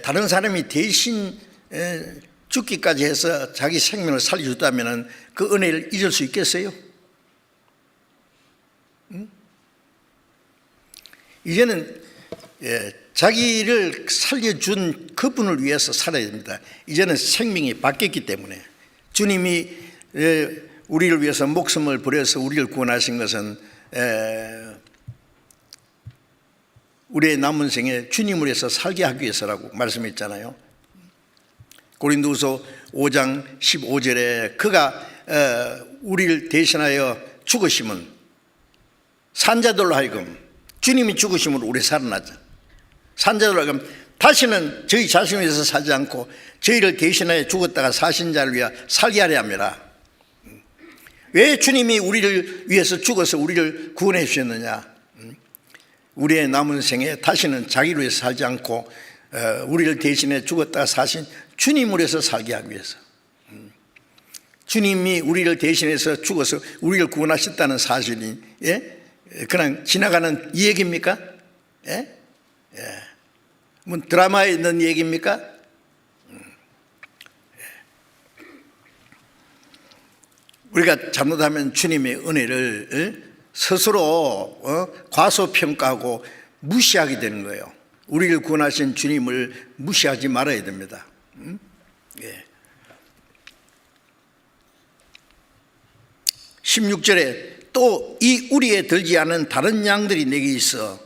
다른 사람이 대신 죽기까지 해서 자기 생명을 살려줬다면 그 은혜를 잊을 수 있겠어요? 이제는 자기를 살려준 그분을 위해서 살아야 됩니다. 이제는 생명이 바뀌었기 때문에 주님이 우리를 위해서 목숨을 버려서 우리를 구원하신 것은 우리의 남은 생에 주님을 위해서 살게 하기 위해서라고 말씀했잖아요. 고린도후서 5장 15절에 그가 우리를 대신하여 죽으심은 산자들로 하여금, 주님이 죽으심으로 우리 살아나자. 산자들로 하여금 다시는 저희 자신을 위해서 살지 않고 저희를 대신하여 죽었다가 사신 자를 위하여 살게 하려 함이라. 왜 주님이 우리를 위해서 죽어서 우리를 구원해 주셨느냐? 우리의 남은 생에 다시는 자기를 위해서 살지 않고 우리를 대신해 죽었다가 사신 주님을 위해서 살게 하기 위해서. 주님이 우리를 대신해서 죽어서 우리를 구원하셨다는 사실이 그냥 지나가는 이 얘기입니까? 뭐 드라마에 있는 얘기입니까? 우리가 잘못하면 주님의 은혜를 스스로 과소평가하고 무시하게 되는 거예요. 우리를 구원하신 주님을 무시하지 말아야 됩니다. 예. 16절에 또 이 우리에 들지 않은 다른 양들이 내게 있어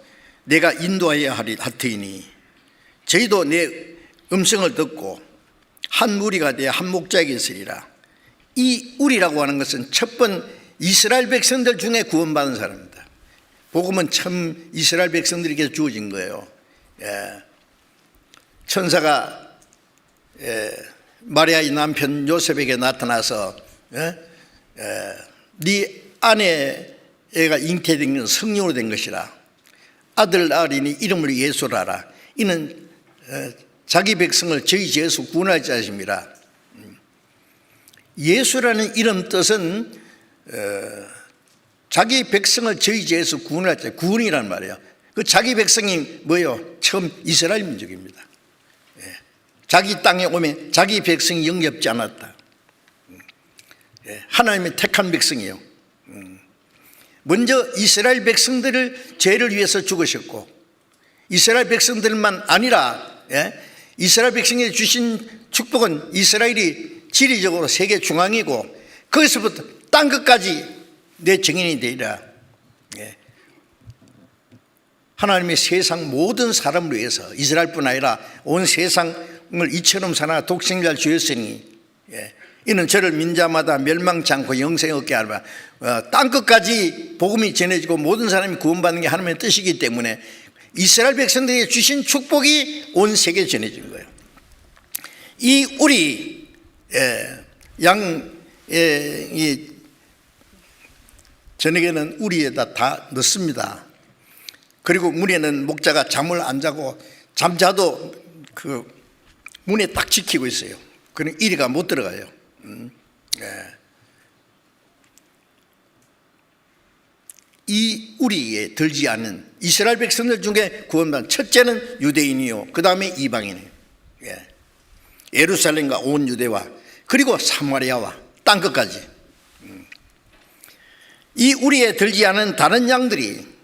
내가 인도하여야 할 터이니 저희도 내 음성을 듣고 한 무리가 되어 한 목자에게 있으리라. 이 우리라고 하는 것은 첫 번 이스라엘 백성들 중에 구원받은 사람입니다. 복음은 참 이스라엘 백성들에게 주어진 거예요. 예. 천사가 마리아의 남편 요셉에게 나타나서 네 아내가 잉태된 것은 성령으로 된 것이라. 아들 낳으리니 이름을 예수라 하라. 이는 자기 백성을 저희 죄에서 구원할 자심이라. 예수라는 이름 뜻은 자기 백성을 저희 죄에서 구원할 자, 구원이란 말이에요. 그 자기 백성이 뭐예요? 처음 이스라엘 민족입니다. 자기 땅에 오면 자기 백성이 영접지 않았다. 하나님의 택한 백성이에요. 먼저 이스라엘 백성들을 죄를 위해서 죽으셨고, 이스라엘 백성들만 아니라 이스라엘 백성에게 주신 축복은 이스라엘이 지리적으로 세계 중앙이고 거기서부터 땅 끝까지 내 증인이 되리라. 하나님의 세상 모든 사람을 위해서 이스라엘뿐 아니라 온 세상을 이처럼 살아 독생자를 주였으니 이는 저를 민자마다 멸망치 않고 영생에 얻게 하라. 땅 끝까지 복음이 전해지고 모든 사람이 구원받는 게 하나님의 뜻이기 때문에 이스라엘 백성들에게 주신 축복이 온 세계에 전해진 거예요. 이 우리 이 저녁에는 우리에다 다 넣습니다. 그리고 문에는 목자가 잠을 안 자고 잠자도 그 문에 딱 지키고 있어요. 그럼 이리가 못 들어가요. 이 우리에 들지 않은 이스라엘 백성들 중에 구원받은 첫째는 유대인이요, 그 다음에 이방인이에요. 예루살렘과 온 유대와 그리고 사마리아와 땅 끝까지. 이 우리에 들지 않은 다른 양들은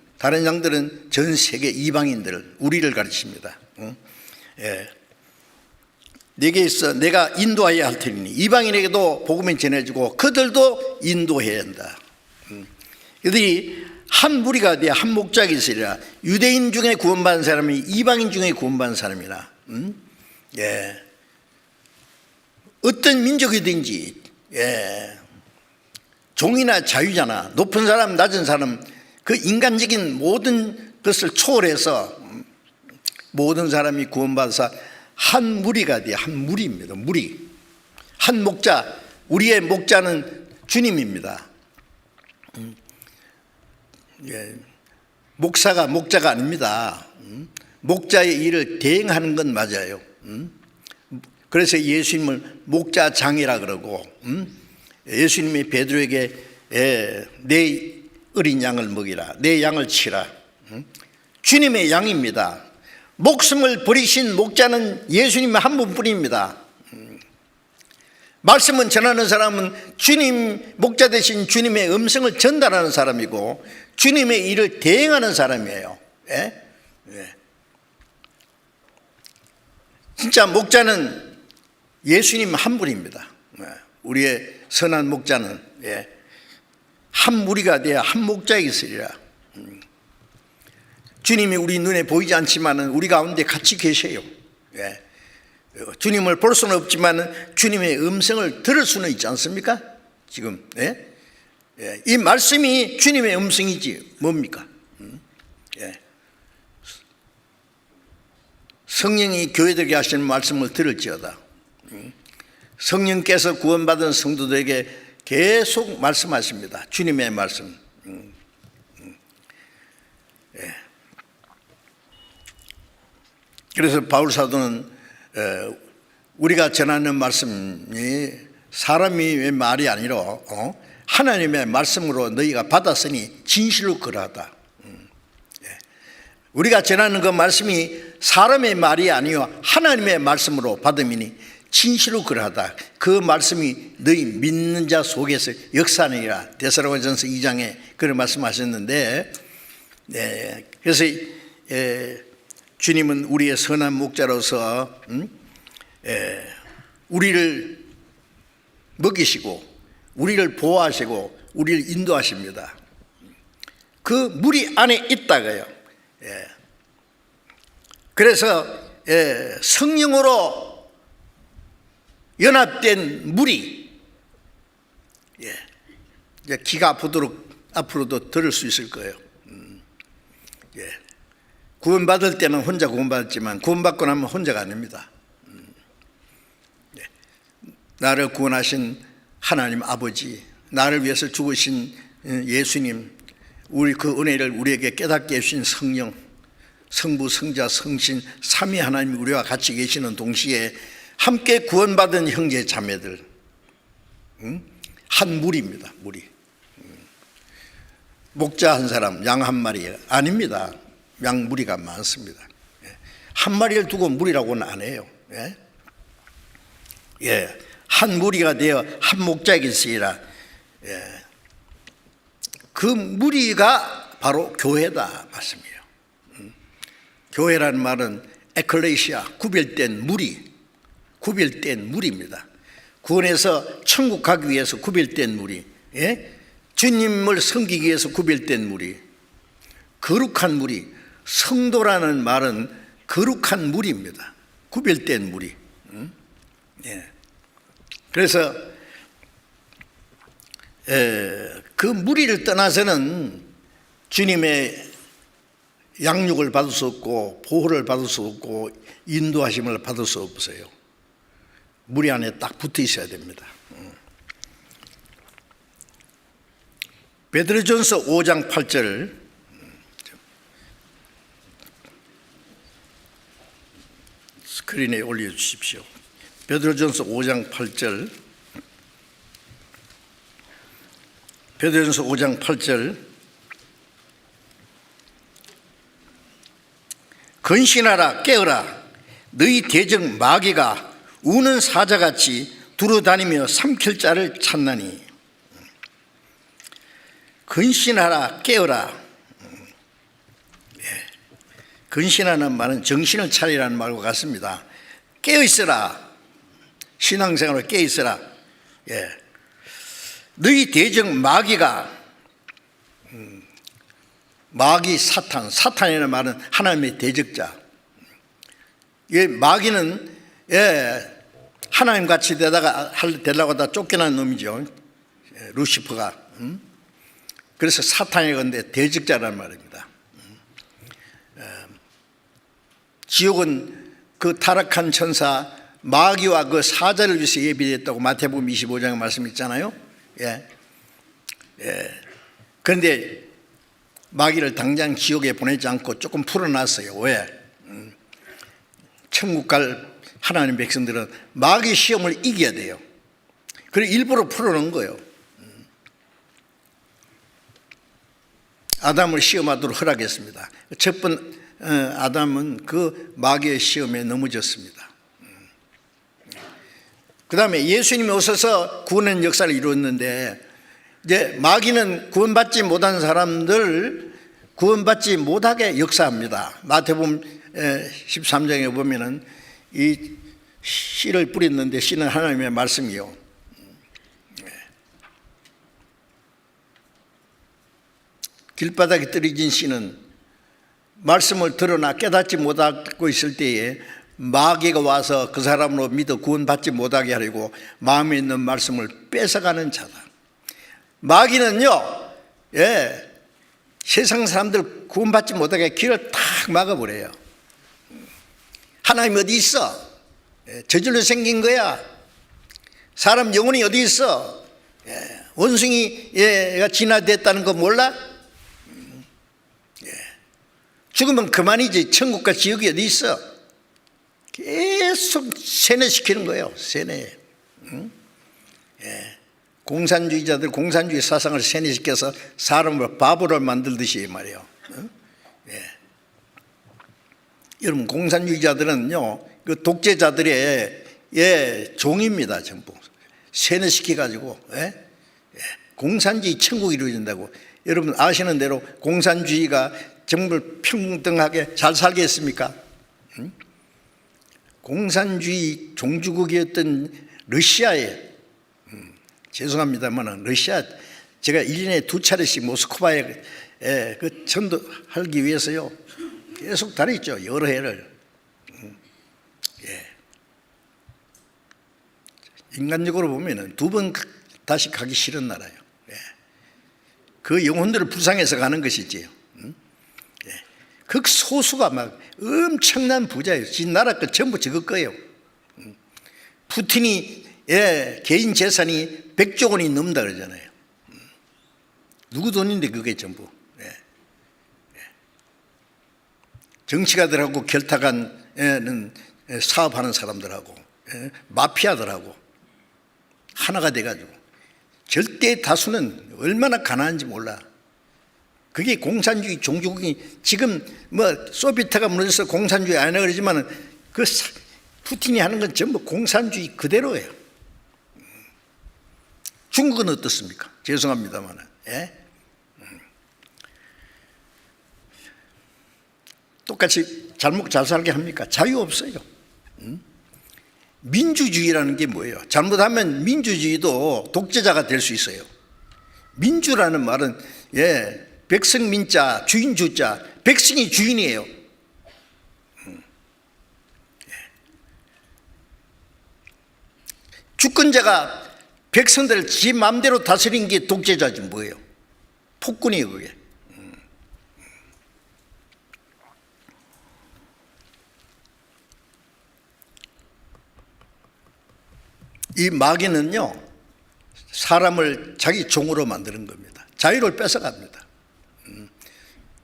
전 세계 이방인들, 우리를 가르칩니다. 내게 있어 내가 인도하여야 할 터이니 이방인에게도 복음이 전해지고 그들도 인도해야 한다. 그들이 한 무리가 되어 한 목자에게 있으리라. 유대인 중에 구원받은 사람이 이방인 중에 구원받은 사람이라. 어떤 민족이든지 종이나 자유잖아. 높은 사람 낮은 사람 그 인간적인 모든 것을 초월해서 모든 사람이 구원받아서 한 무리가 돼. 한 무리입니다. 무리. 한 목자. 우리의 목자는 주님입니다. 목자가 아닙니다. 목자의 일을 대행하는 건 맞아요. 그래서 예수님을 목자장이라 그러고, 예수님이 베드로에게 내 어린 양을 먹이라, 내 양을 치라. 주님의 양입니다. 목숨을 버리신 목자는 예수님 한 분뿐입니다. 말씀은 전하는 사람은 주님, 목자 되신 주님의 음성을 전달하는 사람이고 주님의 일을 대행하는 사람이에요. 진짜 목자는 예수님 한 분입니다. 우리의 선한 목자는 한 무리가 되어 한 목자에게 있으리라. 주님이 우리 눈에 보이지 않지만 우리 가운데 같이 계세요. 주님을 볼 수는 없지만 주님의 음성을 들을 수는 있지 않습니까? 지금 이 말씀이 주님의 음성이지 뭡니까? 성령이 교회들에게 하시는 말씀을 들을지어다. 성령께서 구원받은 성도들에게 계속 말씀하십니다. 주님의 말씀. 그래서 바울 사도는 우리가 전하는 말씀이 사람의 말이 아니라 하나님의 말씀으로 너희가 받았으니 진실로 그러하다. 우리가 전하는 그 말씀이 사람의 말이 아니요 하나님의 말씀으로 받음이니 진실로 그러하다. 그 말씀이 너희 믿는 자 속에서 역사하느니라. 데살로니가전서 2장에 그런 말씀하셨는데, 그래서 주님은 우리의 선한 목자로서 우리를 먹이시고 우리를 보호하시고 우리를 인도하십니다. 그 무리 안에 있다가요. 그래서 성령으로 연합된 무리, 이제 귀가 아프도록 앞으로도 들을 수 있을 거예요. 구원받을 때는 혼자 구원받았지만 구원받고 나면 혼자가 아닙니다. 나를 구원하신 하나님 아버지, 나를 위해서 죽으신 예수님, 우리 그 은혜를 우리에게 깨닫게 해주신 성령, 성부, 성자, 성신, 삼위 하나님이 우리와 같이 계시는 동시에 함께 구원받은 형제 자매들, 한 무리입니다. 무리. 목자 한 사람, 양 한 마리 아닙니다. 양 무리가 많습니다. 한 마리를 두고 무리라고는 안 해요. 한 무리가 되어 한 목자에게 쓰이라. 그 무리가 바로 교회다 말씀이에요. 교회라는 말은 에클레시아, 구별된 무리, 구별된 무리입니다. 구원해서 천국 가기 위해서 구별된 무리, 주님을 섬기기 위해서 구별된 무리, 거룩한 무리. 성도라는 말은 거룩한 무리입니다. 구별된 무리. 그래서 그 무리를 떠나서는 주님의 양육을 받을 수 없고 보호를 받을 수 없고 인도하심을 받을 수 없어요. 무리 안에 딱 붙어 있어야 됩니다. 베드로전서 5장 8절 스크린에 올려주십시오. 베드로전서 5장 8절, 베드로전서 5장 8절. 근신하라, 깨어라. 너희 대적 마귀가 우는 사자같이 두루다니며 삼킬 자를 찾나니. 근신하라, 깨어라. 근신하는 말은 정신을 차리라는 말과 같습니다. 깨어있어라. 신앙생활로 깨어있어라. 너희 대적 마귀가, 마귀 사탄, 사탄이라는 말은 하나님의 대적자. 마귀는 하나님 같이 되려고 하다 쫓겨난 놈이죠. 루시퍼가. 그래서 사탄이 건데 대적자라는 말입니다. 지옥은 그 타락한 천사 마귀와 그 사자를 위해서 예비됐다고 마태복음 25장에 말씀 있잖아요. 그런데 마귀를 당장 지옥에 보내지 않고 조금 풀어놨어요. 왜? 천국 갈 하나님 백성들은 마귀 시험을 이겨야 돼요. 그래서 일부러 풀어놓은 거예요. 아담을 시험하도록 허락했습니다. 첫 번 아담은 그 마귀의 시험에 넘어졌습니다. 그 다음에 예수님이 오셔서 구원의 역사를 이루었는데, 이제 마귀는 구원받지 못한 사람들 구원받지 못하게 역사합니다. 마태복음 13장에 보면은 이 씨를 뿌렸는데 씨는 하나님의 말씀이요. 길바닥에 떨어진 씨는 말씀을 들으나 깨닫지 못하고 있을 때에 마귀가 와서 그 사람으로 믿어 구원받지 못하게 하려고 마음에 있는 말씀을 뺏어가는 자다. 마귀는요, 세상 사람들 구원받지 못하게 길을 탁 막아버려요. 하나님 어디 있어? 저절로 생긴 거야. 사람 영혼이 어디 있어? 원숭이가 진화됐다는 거 몰라? 죽으면 그만이지. 천국과 지옥이 어디 있어? 계속 세뇌시키는 거예요. 세뇌. 공산주의자들 공산주의 사상을 세뇌시켜서 사람을 바보로 만들듯이 말이에요. 여러분, 공산주의자들은요, 그 독재자들의 종입니다. 전부 세뇌시켜가지고 공산주의 천국이 이루어진다고. 여러분 아시는 대로 공산주의가 정말 평등하게 잘 살겠습니까? 공산주의 종주국이었던 러시아에 죄송합니다만 러시아 제가 1년에 2차례씩 모스크바에 그 전도하기 위해서요 계속 다녔죠. 여러 해를. 인간적으로 보면은 2번 다시 가기 싫은 나라예요. 그 영혼들을 불쌍해서 가는 것이지요. 극소수가 막 엄청난 부자예요. 지 나라 것 전부 저거 거예요. 푸틴이 개인 재산이 100조 원이 넘는다 그러잖아요. 누구 돈인데 그게 전부. 정치가들하고 결탁한 사업하는 사람들하고 마피아들하고 하나가 돼가지고 절대 다수는 얼마나 가난한지 몰라. 그게 공산주의 종주국이 지금 뭐 소비에트가 무너져서 공산주의 아니라 그러지만 그 푸틴이 하는 건 전부 공산주의 그대로예요. 중국은 어떻습니까? 죄송합니다만 똑같이 잘 먹고 잘 살게 합니까? 자유 없어요. 민주주의라는 게 뭐예요? 잘못하면 민주주의도 독재자가 될 수 있어요. 민주라는 말은 백성 민자 주인 주자, 백성이 주인이에요. 주권자가 백성들을 지 마음대로 다스린 게 독재자지 뭐예요? 폭군이에요 그게. 이 마귀는요 사람을 자기 종으로 만드는 겁니다. 자유를 뺏어갑니다.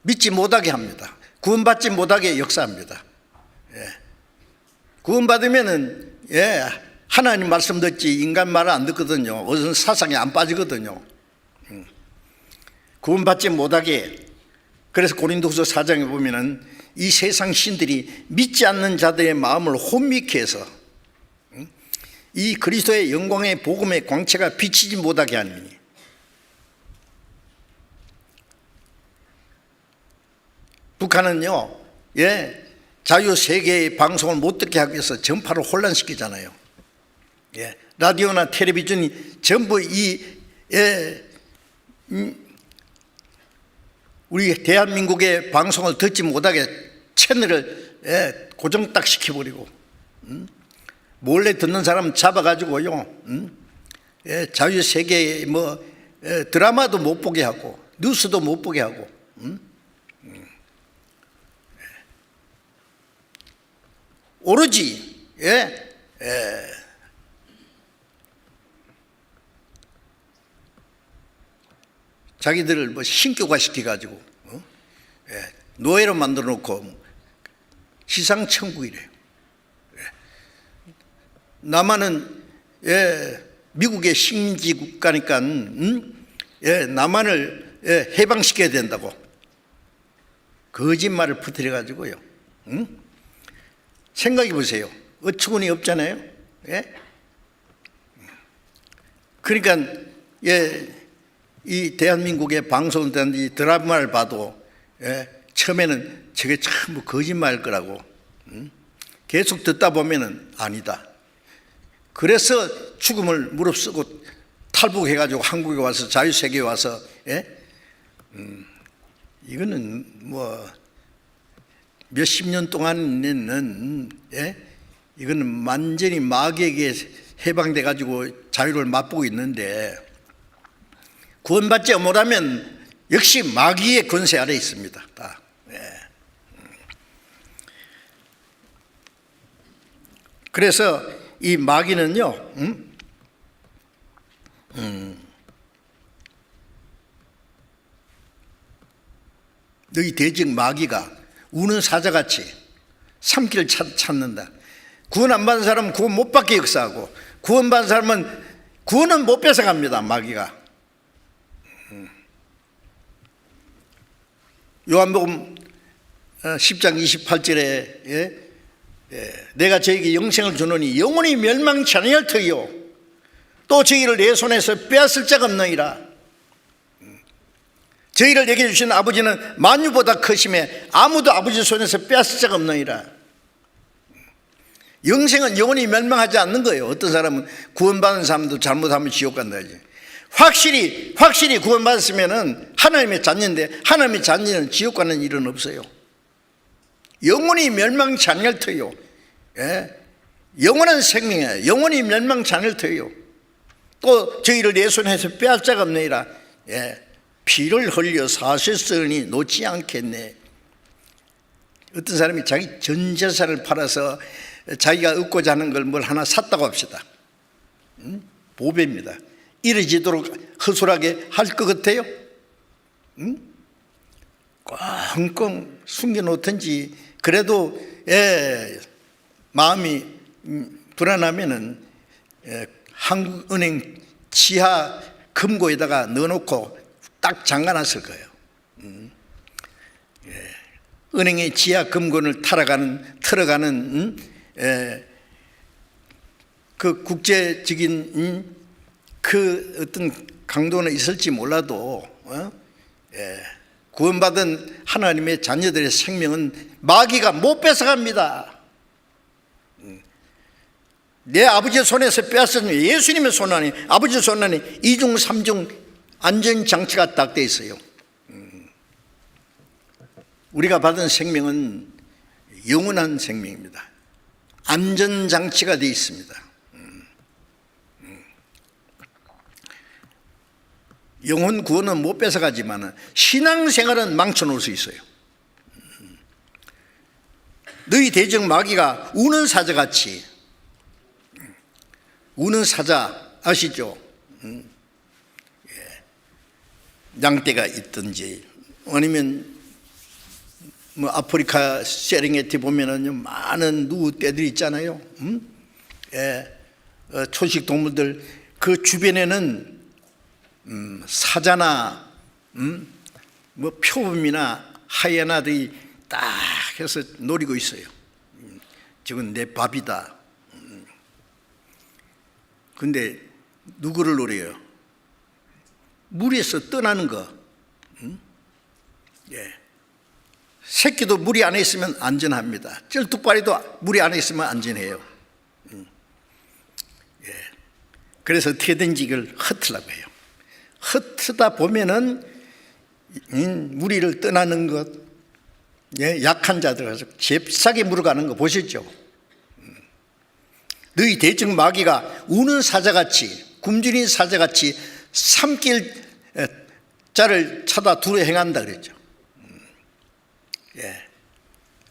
믿지 못하게 합니다. 구원받지 못하게 역사합니다. 구원받으면은 하나님 말씀 듣지 인간 말을 안 듣거든요. 어떤 사상에 안 빠지거든요. 구원받지 못하게. 그래서 고린도후서 4장에 보면은 이 세상 신들이 믿지 않는 자들의 마음을 혼미케 해서 이 그리스도의 영광의 복음의 광채가 비치지 못하게 하느니 북한은요 자유세계의 방송을 못 듣게 하기 위해서 전파를 혼란시키잖아요. 라디오나 텔레비전이 전부 우리 대한민국의 방송을 듣지 못하게 채널을 고정 딱 시켜버리고 몰래 듣는 사람 잡아가지고요 자유세계의 드라마도 못 보게 하고 뉴스도 못 보게 하고 오로지 자기들을 신교화 시켜가지고 노예로 만들어 놓고 지상천국이래요. 남한은 미국의 식민지 국가니까 남한을 해방시켜야 된다고 거짓말을 퍼뜨려가지고요. 생각해 보세요. 어처구니 없잖아요. 그러니까 이 대한민국의 방송을 듣는 이 드라마를 봐도 처음에는 저게 전부 거짓말일 거라고 계속 듣다 보면은 아니다. 그래서 죽음을 무릅쓰고 탈북해가지고 한국에 와서 자유세계에 와서 이거는 몇십 년 동안에는 이거는 완전히 마귀에게 해방돼가지고 자유를 맛보고 있는데 구원받지 못하면 역시 마귀의 권세 아래 있습니다. 다. 그래서 이 마귀는요 너희 대적 마귀가 우는 사자같이 삼키를 찾는다. 구원 안 받은 사람은 구원 못 받게 역사하고 구원 받은 사람은 구원은 못 뺏어갑니다. 마귀가. 요한복음 10장 28절에 내가 저에게 영생을 주노니 영원히 멸망치 아니할 터이요 또 저희를 내 손에서 빼앗을 자가 없느니라. 저희를 내게 주신 아버지는 만유보다 크심에 아무도 아버지 손에서 빼앗을 자가 없느니라. 영생은 영원히 멸망하지 않는 거예요. 어떤 사람은 구원받은 사람도 잘못하면 지옥 간다 하지. 확실히 구원받았으면 하나님의 자녀인데, 하나님의 자녀는 지옥 가는 일은 없어요. 영원히 멸망치 않을 터요. 예? 영원한 생명이에요. 영원히 멸망치 않을 터요. 또 저희를 내 손에서 빼앗을 자가 없느니라. 예. 피를 흘려 사셨으니 놓지 않겠네. 어떤 사람이 자기 전 재산을 팔아서 자기가 얻고자 하는 걸 뭘 하나 샀다고 합시다. 보배입니다. 이뤄지도록 허술하게 할 것 같아요? 꽁꽁 숨겨놓든지, 그래도 마음이 불안하면은 한국은행 지하 금고에다가 넣어놓고 딱 잠가놨을 거예요. 은행의 지하 금고를 털어가는 그 국제적인 그 어떤 강도는 있을지 몰라도 구원받은 하나님의 자녀들의 생명은 마귀가 못 뺏어갑니다. 내 아버지의 손에서 빼앗은 예수님의 손 안에, 아버지의 손 안에 2중 3중 안전장치가 딱 돼 있어요. 우리가 받은 생명은 영원한 생명입니다. 안전장치가 되어 있습니다. 영혼 구원은 못 뺏어가지만 신앙생활은 망쳐놓을 수 있어요. 너희 대적 마귀가 우는 사자같이, 우는 사자 아시죠? 양떼가 있든지, 아니면 뭐 아프리카 세렝게티 보면은 많은 누구떼들이 있잖아요. 초식 동물들 그 주변에는 사자나 뭐 표범이나 하이에나들이 딱 해서 노리고 있어요. 저건 내 밥이다. 근데 누구를 노려요? 물에서 떠나는 거. 새끼도 물이 안에 있으면 안전합니다. 쩔뚝발이도 물이 안에 있으면 안전해요. 그래서 어떻게든지 이걸 흩으려고 해요. 흩으다 보면은 무리를 떠나는 것, 약한 자들 가서 잽싸게 물어가는 거 보셨죠? 너희 대적 마귀가 우는 사자같이, 굶주린 사자같이 삼킬 자를 찾아 두루 행한다 그랬죠.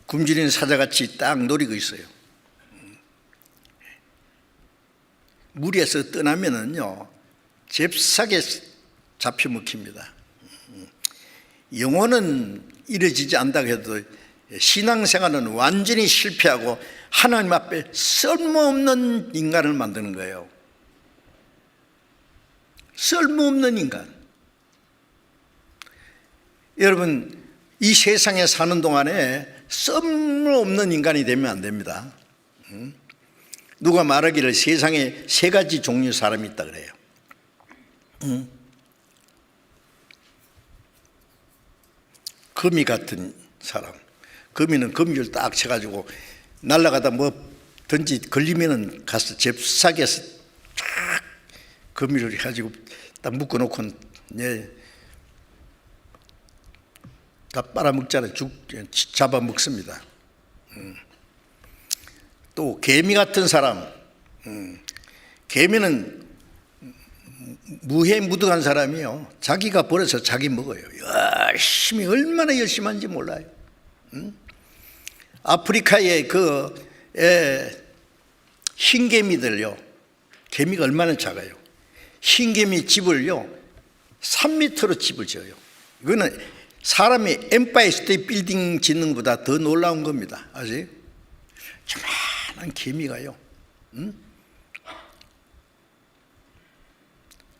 굶주린 사자같이 딱 노리고 있어요. 무리에서 떠나면은요, 잽싸게 잡혀 먹힙니다. 영혼은 이루어지지 않다고 해도 신앙생활은 완전히 실패하고 하나님 앞에 쓸모없는 인간을 만드는 거예요. 쓸모없는 인간. 여러분, 이 세상에 사는 동안에 쓸모없는 인간이 되면 안 됩니다. 누가 말하기를 세상에 3가지 종류의 사람이 있다 그래요. 거미 같은 사람. 거미는 거미줄 딱 쳐가지고 날아가다 뭐 던지 걸리면은 가서 잽싸게 쫙 거미를 해가지고 딱 묶어놓고 다 빨아먹잖아요. 잡아먹습니다. 또 개미 같은 사람. 개미는 무해무득한 사람이요, 자기가 벌어서 자기 먹어요. 열심히, 얼마나 열심히 하는지 몰라요. 아프리카의 그 흰개미들요, 개미가 얼마나 작아요. 흰개미 집을요 3m로 집을 지어요. 이거는 사람이 엠파이어 스테이트 빌딩 짓는 것보다 더 놀라운 겁니다. 아세요? 조그만한 개미가요,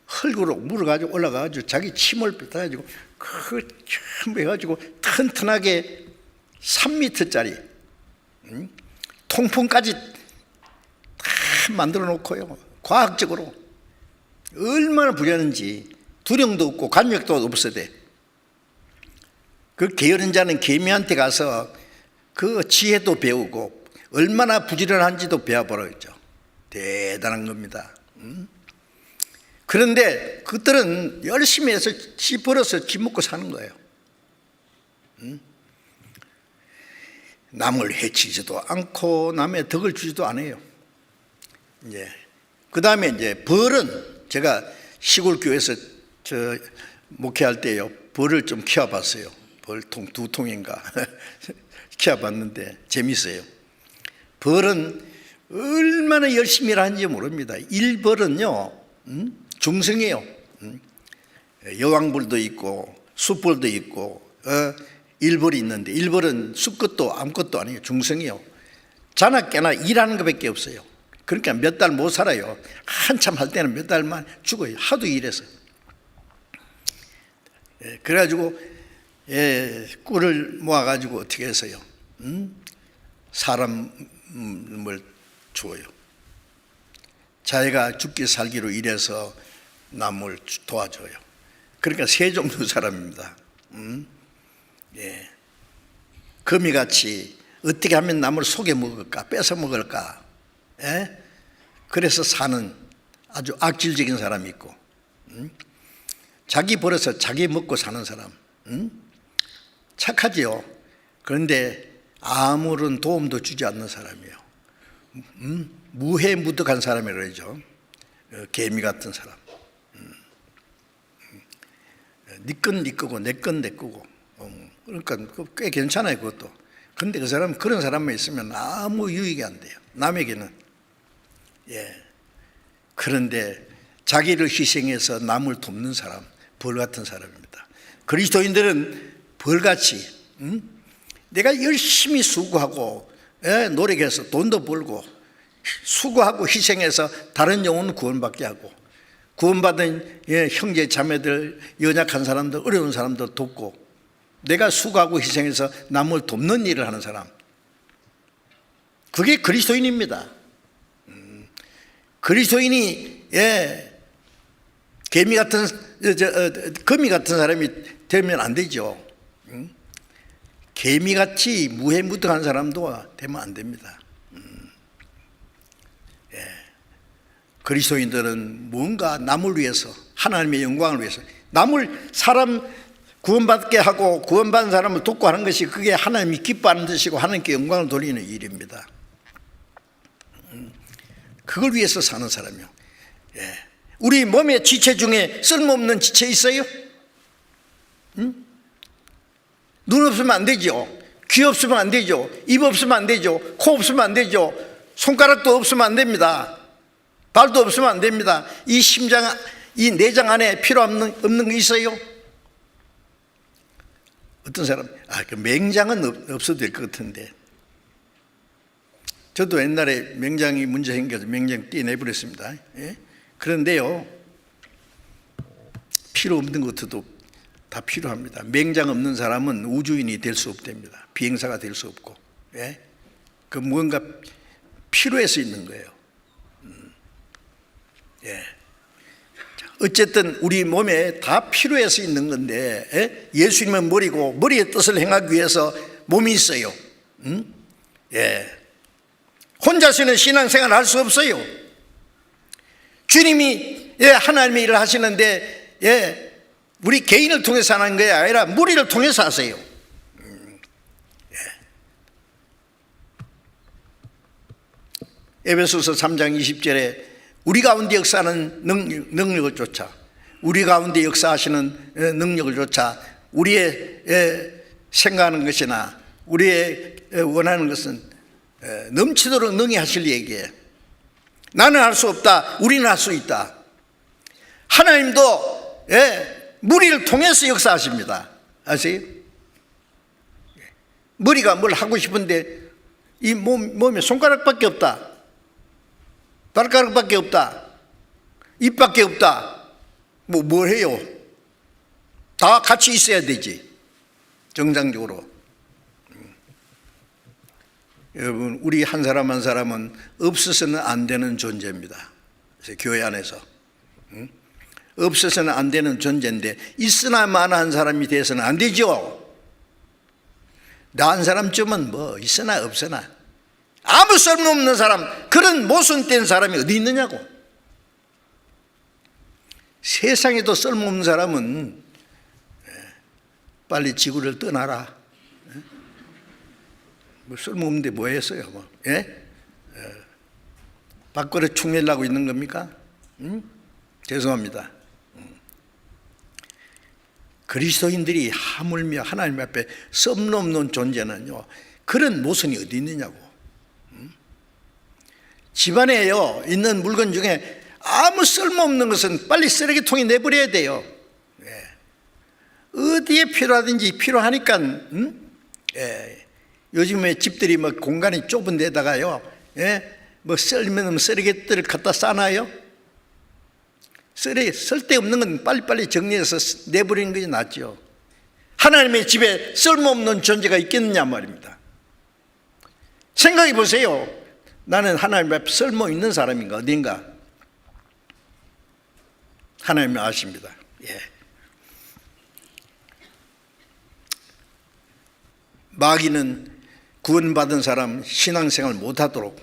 흙으로 물어가지고 올라가가지고 자기 침을 뱉어가지고 그걸 전부 해가지고 튼튼하게 3m짜리 통풍까지 다 만들어 놓고요, 과학적으로 얼마나 부려는지 두령도 없고 간격도 없어대. 그 게으른 자는 개미한테 가서 그 지혜도 배우고 얼마나 부지런한지도 배워버렸죠. 대단한 겁니다. 그런데 그들은 열심히 해서 지 벌어서 지 먹고 사는 거예요. 남을 해치지도 않고 남의 덕을 주지도 않아요. 이제 그 다음에 이제 벌은 제가 시골 교회에서 목회할 때요, 벌을 좀 키워봤어요. 벌통 2통인가 키워봤는데 재밌어요. 벌은 얼마나 열심히 일하는지 모릅니다. 일벌은요, 중성이에요. 여왕벌도 있고 숫벌도 있고 일벌이 있는데, 일벌은 수컷도 암컷도 아니에요. 중성이에요. 자나 깨나 일하는 것밖에 없어요. 그러니까 몇 달 못 살아요. 한참 할 때는 몇 달만 죽어요. 하도 일해서. 그래가지고 꿀을 모아가지고 어떻게 해서요, 사람을 주어요. 자기가 죽기 살기로 일해서 남을 도와줘요. 그러니까 세 종류 사람입니다. 거미같이 어떻게 하면 남을 속여 먹을까, 뺏어 먹을까, 그래서 사는 아주 악질적인 사람이 있고, 자기 벌어서 자기 먹고 사는 사람, 착하지요. 그런데 아무런 도움도 주지 않는 사람이에요. 무해무득한 사람이라고 그러죠. 개미 같은 사람. 네 건 네 거고 내 건 내 거고. 그러니까 꽤 괜찮아요, 그것도. 근데 그 사람, 그런 사람만 있으면 아무 유익이 안 돼요, 남에게는. 그런데 자기를 희생해서 남을 돕는 사람, 벌 같은 사람입니다. 그리스도인들은 벌같이 내가 열심히 수고하고 노력해서 돈도 벌고 수고하고 희생해서 다른 영혼은 구원받게 하고, 구원받은 형제 자매들, 연약한 사람들, 어려운 사람들 돕고, 내가 수고하고 희생해서 남을 돕는 일을 하는 사람, 그게 그리스도인입니다. 그리스도인이 개미 같은 거미 같은 사람이 되면 안 되죠. 개미같이 무해무득한 사람도 되면 안 됩니다. 그리스도인들은 뭔가 남을 위해서, 하나님의 영광을 위해서, 남을, 사람 구원받게 하고 구원받은 사람을 돕고 하는 것이, 그게 하나님이 기뻐하는 뜻이고 하나님께 영광을 돌리는 일입니다. 그걸 위해서 사는 사람이요. 우리 몸의 지체 중에 쓸모없는 지체 있어요? 눈 없으면 안 되죠. 귀 없으면 안 되죠. 입 없으면 안 되죠. 코 없으면 안 되죠. 손가락도 없으면 안 됩니다. 발도 없으면 안 됩니다. 이 심장, 이 내장 안에 필요 없는 거 있어요? 어떤 사람, 그 맹장은 없어도 될 것 같은데. 저도 옛날에 맹장이 문제 생겨서 맹장 떼내버렸습니다. 그런데요, 필요 없는 것도 다 필요합니다. 맹장 없는 사람은 우주인이 될 수 없답니다. 비행사가 될 수 없고, 그 뭔가 필요해서 있는 거예요. 어쨌든 우리 몸에 다 필요해서 있는 건데, 예수님은 머리고 머리의 뜻을 행하기 위해서 몸이 있어요. 혼자서는 신앙생활 할 수 없어요. 주님이 하나님의 일을 하시는데 우리 개인을 통해서 하는 게 아니라 무리를 통해서 하세요. 에베소서 3장 20절에 우리 가운데 역사하는 능력을 쫓아, 우리 가운데 역사하시는 능력을 쫓아 우리의 생각하는 것이나 우리의 원하는 것은 넘치도록 능히 하실 얘기에, 나는 할 수 없다, 우리는 할 수 있다. 하나님도 무리를 통해서 역사하십니다. 아세요? 머리가 뭘 하고 싶은데 이 몸에 손가락밖에 없다, 발가락밖에 없다, 입밖에 없다. 뭘 해요? 다 같이 있어야 되지, 정상적으로. 여러분, 우리 한 사람 한 사람은 없어서는 안 되는 존재입니다. 교회 안에서 없어서는 안 되는 존재인데 있으나 마나한 사람이 돼서는 안 되죠. 나은 사람쯤은 뭐 있으나 없으나 아무 쓸모없는 사람, 그런 모순된 사람이 어디 있느냐고. 세상에도 쓸모없는 사람은 빨리 지구를 떠나라. 뭐 쓸모없는데 뭐 했어요? 뭐. 예? 밖으로 축내려고 있는 겁니까? 죄송합니다. 그리스도인들이 하물며 하나님 앞에 썸없는 존재는요, 그런 모순이 어디 있느냐고. 집안에요 있는 물건 중에 아무 쓸모없는 것은 빨리 쓰레기통에 내버려야 돼요. 어디에 필요하든지 필요하니까. 요즘에 집들이 뭐 공간이 좁은 데다가요, 뭐 쓸면 쓰레기들을 갖다 싸놔요. 쓸데없는 건 빨리빨리 정리해서 내버리는 것이 낫죠. 하나님의 집에 쓸모없는 존재가 있겠느냐 말입니다. 생각해 보세요. 나는 하나님 앞에 쓸모 있는 사람인가 어딘가? 하나님이 아십니다. 마귀는 구원받은 사람 신앙생활 못하도록,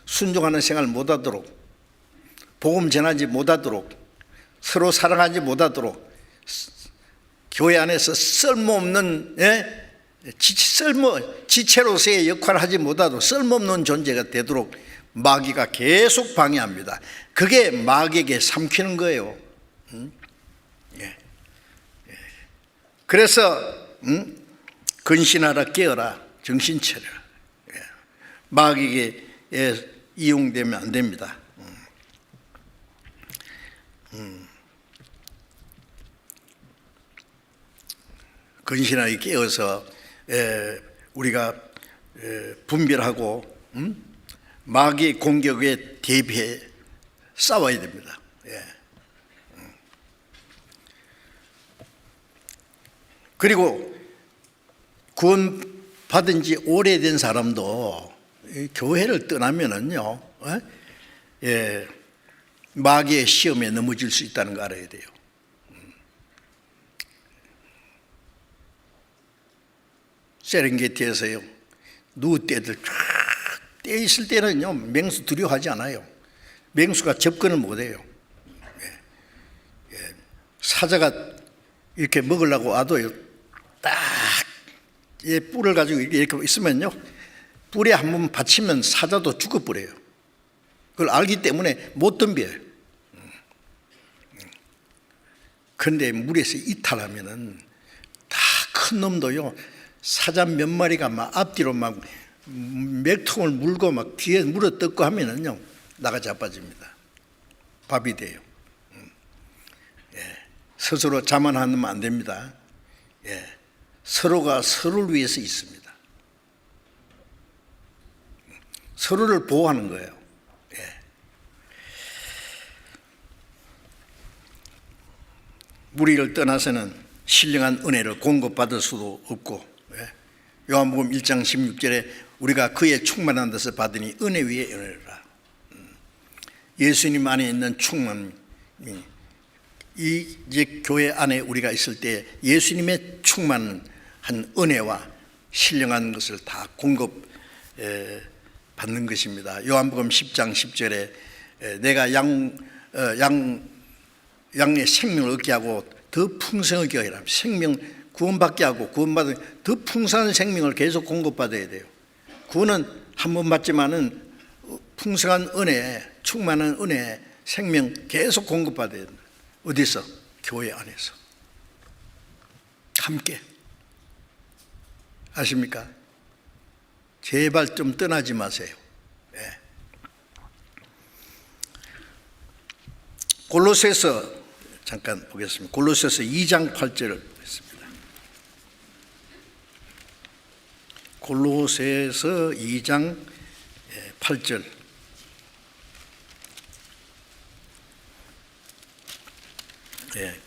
순종하는 생활 못하도록, 복음 전하지 못하도록, 서로 사랑하지 못하도록, 교회 안에서 쓸모없는 지체로서의 역할을 하지 못하도록 쓸모없는 존재가 되도록 마귀가 계속 방해합니다. 그게 마귀에게 삼키는 거예요. 그래서 근신하라, 깨어라, 정신 차려라. 마귀에게 이용되면 안 됩니다. 근신하게 깨어서 우리가 분별하고 마귀의 공격에 대비해 싸워야 됩니다. 그리고 구원받은 지 오래된 사람도 교회를 떠나면은요, 마귀의 시험에 넘어질 수 있다는 거 알아야 돼요. 세렝게티에서요, 누구 떼들 쫙 떼 있을 때는요, 맹수 두려워하지 않아요. 맹수가 접근을 못해요. 사자가 이렇게 먹으려고 와도요, 딱 뿔을 가지고 이렇게 있으면요, 뿔에 한번 받치면 사자도 죽어버려요. 그걸 알기 때문에 못 덤벼요. 그런데 물에서 이탈하면은 다 큰 놈도요, 사자 몇 마리가 막 앞뒤로 막 맥통을 물고 막 뒤에 물어 뜯고 하면은요, 나가 자빠집니다. 밥이 돼요. 스스로 자만하면 안 됩니다. 서로가 서로를 위해서 있습니다. 서로를 보호하는 거예요. 우리를 떠나서는 신령한 은혜를 공급받을 수도 없고, 요한복음 1장 16절에 우리가 그의 충만한 데서 받으니 은혜 위에 은혜라. 예수님 안에 있는 충만이, 이제 교회 안에 우리가 있을 때 예수님의 충만한 은혜와 신령한 것을 다 공급 받는 것입니다. 요한복음 10장 10절에 내가 양의 생명을 얻게 하고 더 풍성하게 하리라. 생명 구원받게 하고 구원받은 더 풍성한 생명을 계속 공급받아야 돼요. 구원은 한 번 받지만은 풍성한 은혜, 충만한 은혜, 생명 계속 공급받아야 된다. 어디서? 교회 안에서 함께. 아십니까? 제발 좀 떠나지 마세요. 골로새서 잠깐 보겠습니다. 골로새서 2장 8절을 보겠습니다. 골로새서 2장 8절.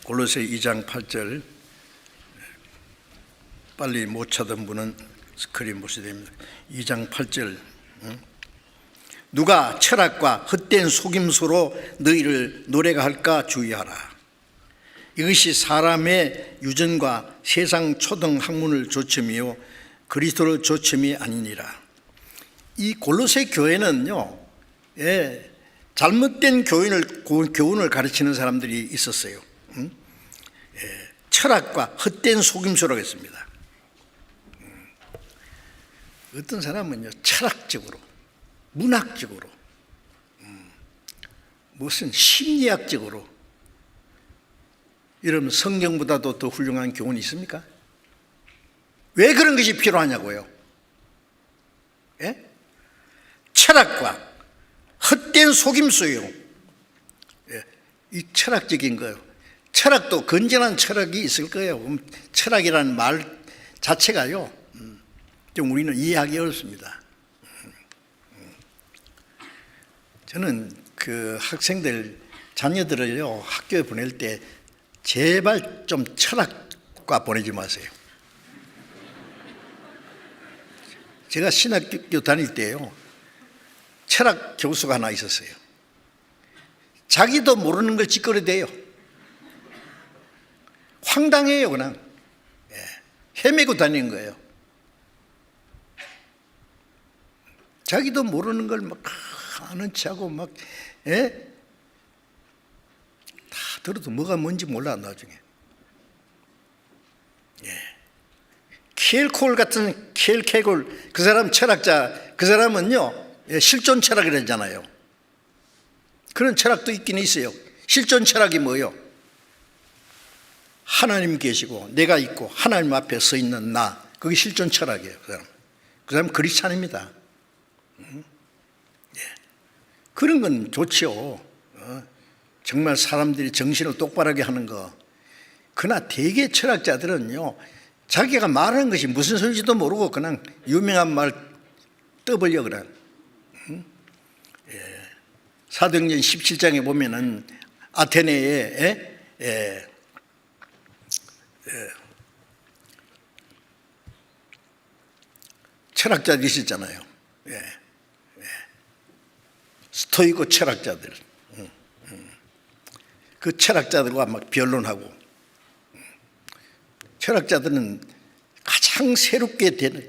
골로새 2장 8절. 빨리 못 찾은 분은 스크린 보셔야 됩니다. 2장 8절. 누가 철학과 헛된 속임수로 너희를 노래가 할까 주의하라. 이것이 사람의 유전과 세상 초등 학문을 조침이요 그리스도로 조침이 아니니라. 이 골로새 교회는요, 잘못된 교훈을 가르치는 사람들이 있었어요. 철학과 헛된 속임수라고 했습니다. 어떤 사람은요, 철학적으로, 문학적으로, 무슨 심리학적으로 이러면 성경보다도 더 훌륭한 교훈이 있습니까? 왜 그런 것이 필요하냐고요? 예? 철학과 헛된 속임수요. 예. 이 철학적인 거예요. 철학도 건전한 철학이 있을 거예요. 철학이라는 말 자체가요, 좀 우리는 이해하기 어렵습니다. 저는 그 학생들, 자녀들을요, 학교에 보낼 때 제발 좀 철학과 보내지 마세요. 제가 신학교 다닐 때요, 철학 교수가 하나 있었어요. 자기도 모르는 걸 짓거려대요. 황당해요, 그냥. 헤매고 다니는 거예요. 자기도 모르는 걸 막 아는 척하고 막, 다 들어도 뭐가 뭔지 몰라, 나중에. 킬콜 같은 킬케골, 그 사람 철학자, 그 사람은요, 실존 철학이라잖아요. 그런 철학도 있긴 있어요. 실존 철학이 뭐예요? 하나님 계시고 내가 있고 하나님 앞에 서 있는 나, 그게 실존 철학이에요. 그 사람 크리스찬입니다. 그런 건 좋죠. 정말 사람들이 정신을 똑바로 하게 하는 거. 그러나 대개 철학자들은요, 자기가 말하는 것이 무슨 소리인지도 모르고 그냥 유명한 말 떠벌려 그래. 사도행전 17장에 보면은 아테네에 철학자들이 있었잖아요. 스토이고 철학자들. 그 철학자들과 막 변론하고, 철학자들은 가장 새롭게 되는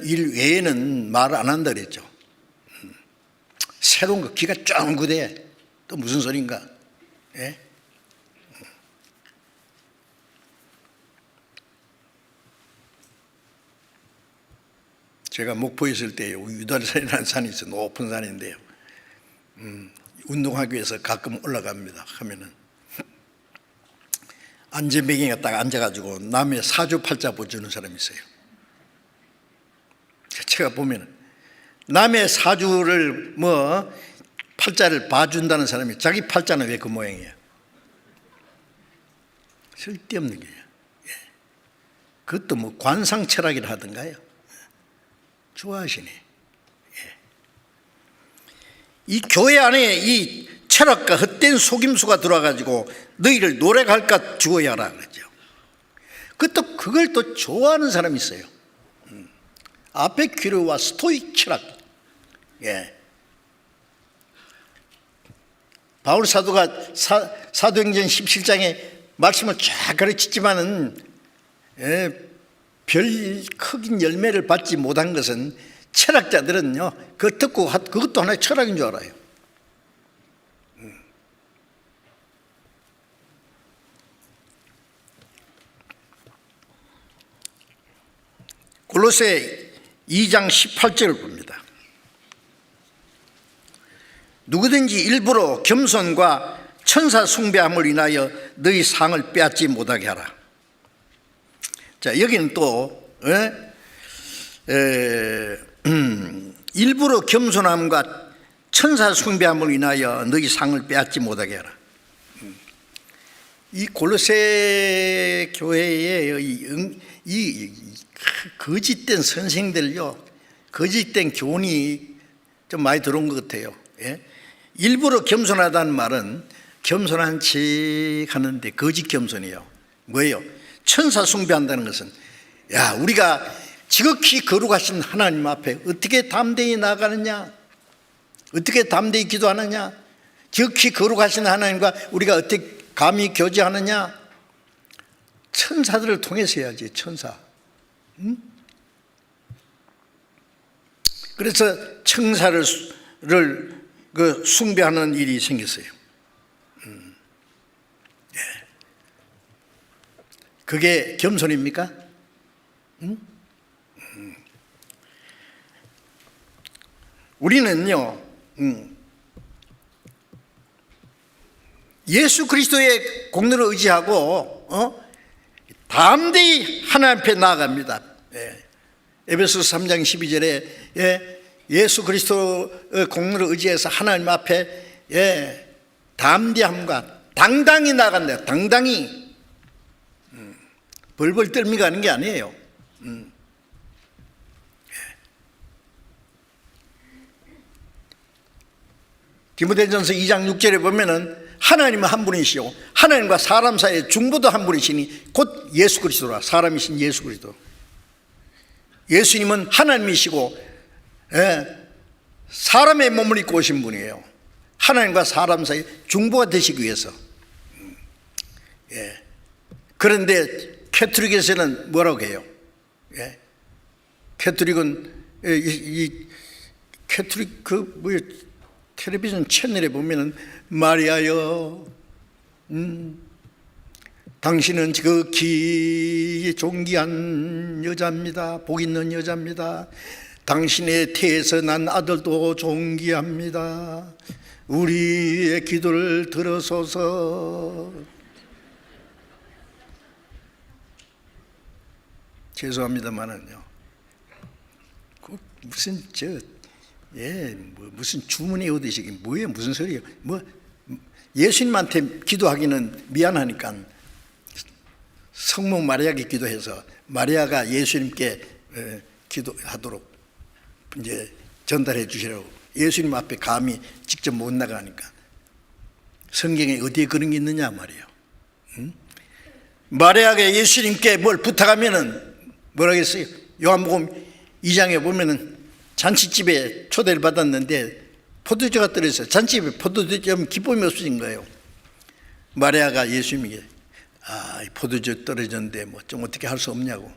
일 외에는 말 안 한다 그랬죠. 새로운 거, 귀가 쫑긋해. 또 무슨 소린가? 제가 목포에 있을 때 유달산이라는 산이 있어요. 높은 산인데요, 운동하기 위해서 가끔 올라갑니다. 하면은 안전뱅이가 딱 앉아가지고 남의 사주팔자 보여주는 사람이 있어요. 제가 보면 남의 사주를 팔자를 봐준다는 사람이 자기 팔자는 왜 그 모양이에요? 쓸데없는 거예요. 그것도 관상철학이라 하던가요? 좋아하시네. 이 교회 안에 이 철학과 헛된 속임수가 들어와가지고 너희를 노래갈까 죽어야 하라 그러죠. 그걸 또 좋아하는 사람이 있어요. 아페큐르와 스토익 철학. 바울 사도가 사도행전 17장에 말씀을 쫙 가르치지만은 별 크긴 열매를 받지 못한 것은 철학자들은요, 그거 듣고 그것도 하나의 철학인 줄 알아요. 골로새 2장 18절을 봅니다. 누구든지 일부러 겸손과 천사 숭배함을 인하여 너희 상을 빼앗지 못하게 하라. 자, 여기는 또 일부러 겸손함과 천사 숭배함을 인하여 너희 상을 빼앗지 못하게 하라. 이 골로새 교회의 이 거짓된 선생들요, 거짓된 교훈이 좀 많이 들어온 것 같아요. 일부러 겸손하다는 말은 겸손한 척 하는데 거짓 겸손이에요. 뭐예요? 천사 숭배한다는 것은, 야, 우리가 지극히 거룩하신 하나님 앞에 어떻게 담대히 나가느냐, 어떻게 담대히 기도하느냐, 지극히 거룩하신 하나님과 우리가 어떻게 감히 교제하느냐, 천사들을 통해서 해야지. 천사. 그래서 청사를 숭배하는 일이 생겼어요. 그게 겸손입니까? 우리는요, 예수 그리스도의 공로를 의지하고 담대히 하나님 앞에 나아갑니다. 에베소서 3장 12절에 예수 그리스도의 공로를 의지해서 하나님 앞에 담대함과 당당히 나아간다. 당당히 벌벌 떨미가 하는 게 아니에요. 디모데전서 2장 6절에 보면은 하나님은 한 분이시오. 하나님과 사람 사이의 중보도 한 분이시니 곧 예수 그리스도라. 사람이신 예수 그리스도. 예수님은 하나님이시고 사람의 몸을 입고 오신 분이에요. 하나님과 사람 사이 중보가 되시기 위해서. 그런데 캐톨릭에서는 뭐라고 해요? 캐톨릭은 캐톨릭 텔레비전 채널에 보면은 마리아여, 당신은 지극히 존귀한 여자입니다. 복 있는 여자입니다. 당신의 태에서 난 아들도 존귀합니다. 우리의 기도를 들어소서. 죄송합니다만은요, 무슨 무슨 주문이 오듯이 뭐예요? 무슨 소리예요? 예수님한테 기도하기는 미안하니까 성모 마리아에게 기도해서 마리아가 예수님께 기도하도록 이제 전달해 주시라고. 예수님 앞에 감히 직접 못 나가니까. 성경에 어디에 그런 게 있느냐 말이에요. 마리아가 예수님께 뭘 부탁하면은 뭐라고 했어요? 요한복음 2장에 보면은 잔치집에 초대를 받았는데 포도주가 떨어져서 잔치집에 포도주면 기쁨이 없어진 거예요. 마리아가 예수님에게 포도주 떨어졌는데 뭐 좀 어떻게 할 수 없냐고.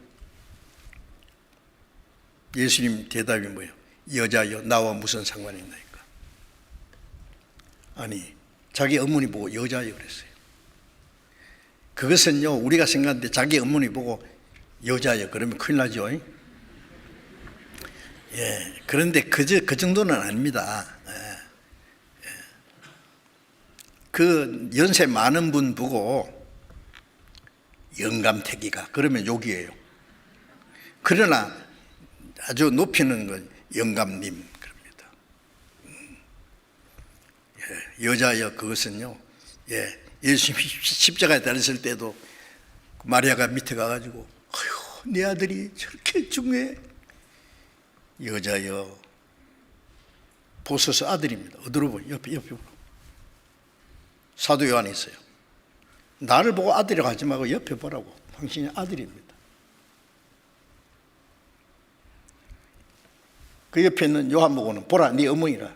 예수님 대답이 뭐예요? 여자여 나와 무슨 상관이 있나니까. 아니 자기 어머니 보고 여자여 그랬어요. 그것은요 우리가 생각하는데 자기 어머니 보고 여자여 그러면 큰일 나죠. 그런데 그 정도는 아닙니다. 그 연세 많은 분 보고 영감태기가 그러면 욕이에요. 그러나 아주 높이는 건 영감님 그럽니다. 여자여 그것은요, 예수님이 십자가에 달렸을 때도 마리아가 밑에 가가지고 어휴 내 아들이 저렇게 중요해. 여자여 보소서 아들입니다. 어디로 보여? 옆에 보고. 사도 요한이 있어요. 나를 보고 아들이라고 하지 말고 옆에 보라고. 당신이 아들입니다. 그 옆에 있는 요한 보고는 보라 네 어머니라.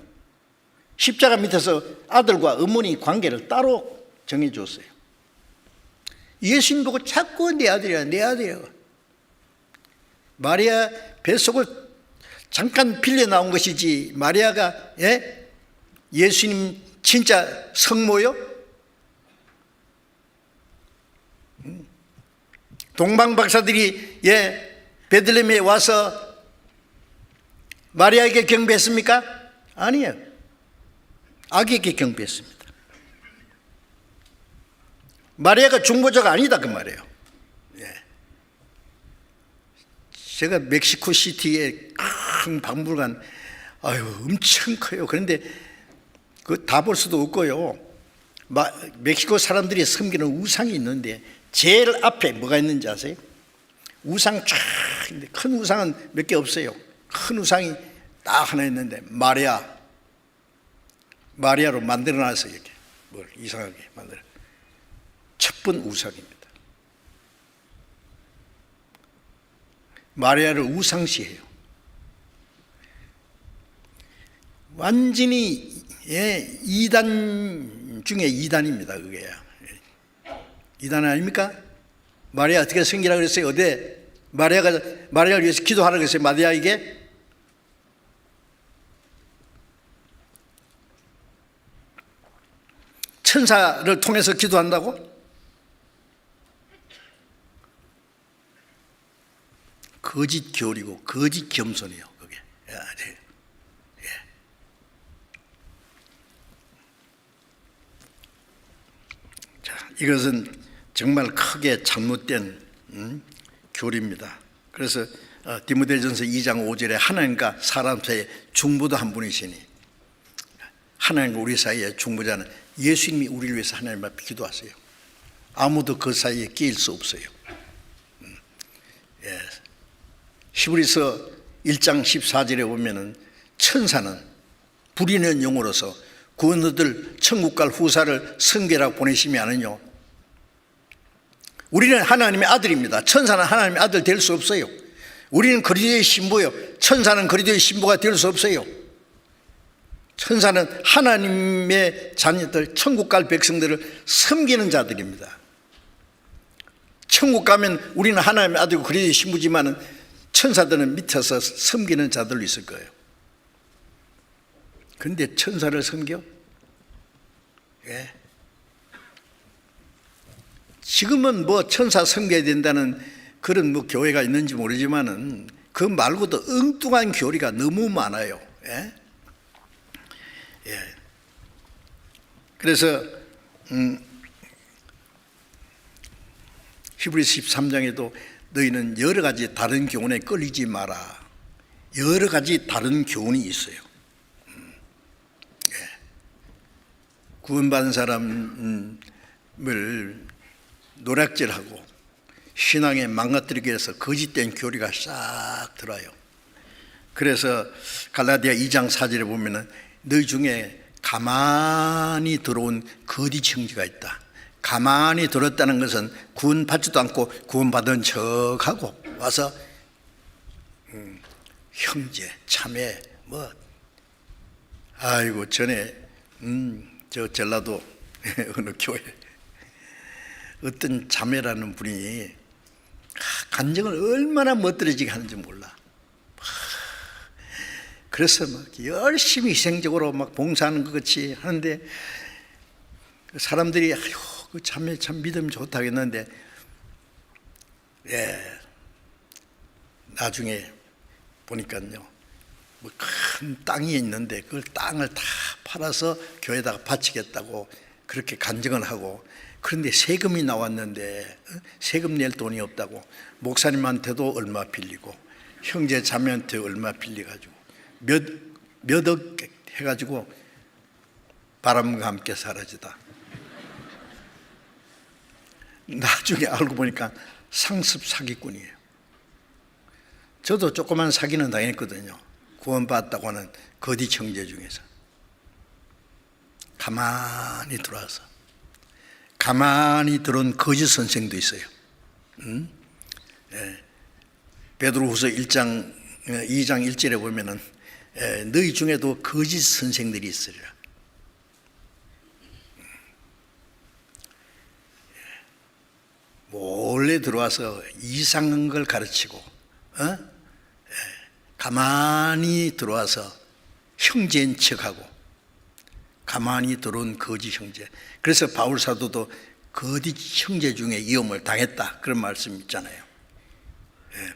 십자가 밑에서 아들과 어머니 관계를 따로 정해 줬어요. 예수님 보고 자꾸 내 아들이야 내 아들이야. 마리아 뱃속을 잠깐 빌려 나온 것이지 마리아가 예수님 진짜 성모요? 동방 박사들이 베들레헴에 와서 마리아에게 경배했습니까? 아니에요. 아기에게 경배했습니다. 마리아가 중보자가 아니다 그 말이에요. 제가 멕시코 시티에 큰 박물관 엄청 커요. 그런데 그 다 볼 수도 없고요. 멕시코 사람들이 섬기는 우상이 있는데 제일 앞에 뭐가 있는지 아세요? 우상 쫙 있는데 큰 우상은 몇 개 없어요. 큰 우상이 딱 하나 있는데 마리아로 만들어놨어요. 이렇게 뭘 이상하게 만들어. 첫 번 우상입니다. 마리아를 우상시해요. 완전히 이단 중에 이단입니다. 그게 이단 아닙니까? 마리아 어떻게 생기라 그랬어요? 어디 마리아를 위해서 기도하라고 했어요. 마리아에게. 천사를 통해서 기도한다고? 거짓 교리고 거짓 겸손이에요. 그게. 예. 자, 이것은 정말 크게 잘못된 교리입니다. 그래서 디모데전서 2장 5절에 하나님과 사람 사이에 중보도 한 분이시니, 하나님과 우리 사이에 중보자는 예수님이 우리를 위해서 하나님 앞에 기도하세요. 아무도 그 사이에 끼일 수 없어요. 예. 히브리서 1장 14절에 보면은 천사는 불의는 영으로서 구원 얻을 천국 갈 후사를 성계라고 보내심이 아니뇨. 우리는 하나님의 아들입니다. 천사는 하나님의 아들 될 수 없어요. 우리는 그리스도의 신부요, 천사는 그리스도의 신부가 될 수 없어요. 천사는 하나님의 자녀들, 천국 갈 백성들을 섬기는 자들입니다. 천국 가면 우리는 하나님의 아들이고 그리스도의 신부지만은 천사들은 밑에서 섬기는 자들로 있을 거예요. 그런데 천사를 섬겨? 예. 지금은 뭐 천사 섬겨야 된다는 그런 뭐 교회가 있는지 모르지만은 그 말고도 엉뚱한 교리가 너무 많아요. 예. 예. 그래서 히브리서 13장에도 너희는 여러 가지 다른 교훈에 끌리지 마라. 여러 가지 다른 교훈이 있어요. 예. 구원받은 사람을 노략질하고 신앙에 망가뜨리기 위해서 거짓된 교리가 싹 들어요. 그래서 갈라디아 2장 4절에 보면은 너희 중에 가만히 들어온 거짓 형제가 있다. 가만히 들었다는 것은 구원받지도 않고 구원받은 척하고 와서 형제, 자매, 뭐 아이고 전에 저 전라도 어느 교회 어떤 자매라는 분이 간증을 얼마나 멋들어지게 하는지 몰라. 그래서 막 열심히 희생적으로 막 봉사하는 것 같이 하는데 사람들이 아유 그 자매 참 믿음 좋다고 했는데, 예, 나중에 보니까요, 뭐 큰 땅이 있는데 그걸 땅을 다 팔아서 교회에다가 바치겠다고 그렇게 간증을 하고, 그런데 세금이 나왔는데 세금 낼 돈이 없다고 목사님한테도 얼마 빌리고 형제 자매한테 얼마 빌려가지고 몇억 해가지고 바람과 함께 사라지다. 나중에 알고 보니까 상습 사기꾼이에요. 저도 조그만 사기는 당했거든요. 구원받았다고 하는 거짓 형제 중에서. 가만히 들어와서 가만히 들어온 거짓 선생도 있어요. 예. 베드로후서 2장 1절에 보면은 너희 중에도 거짓 선생들이 있으리라. 몰래 들어와서 이상한 걸 가르치고, 가만히 들어와서 형제인 척하고, 가만히 들어온 거짓 형제. 그래서 바울 사도도 거짓 형제 중에 위험을 당했다, 그런 말씀 있잖아요.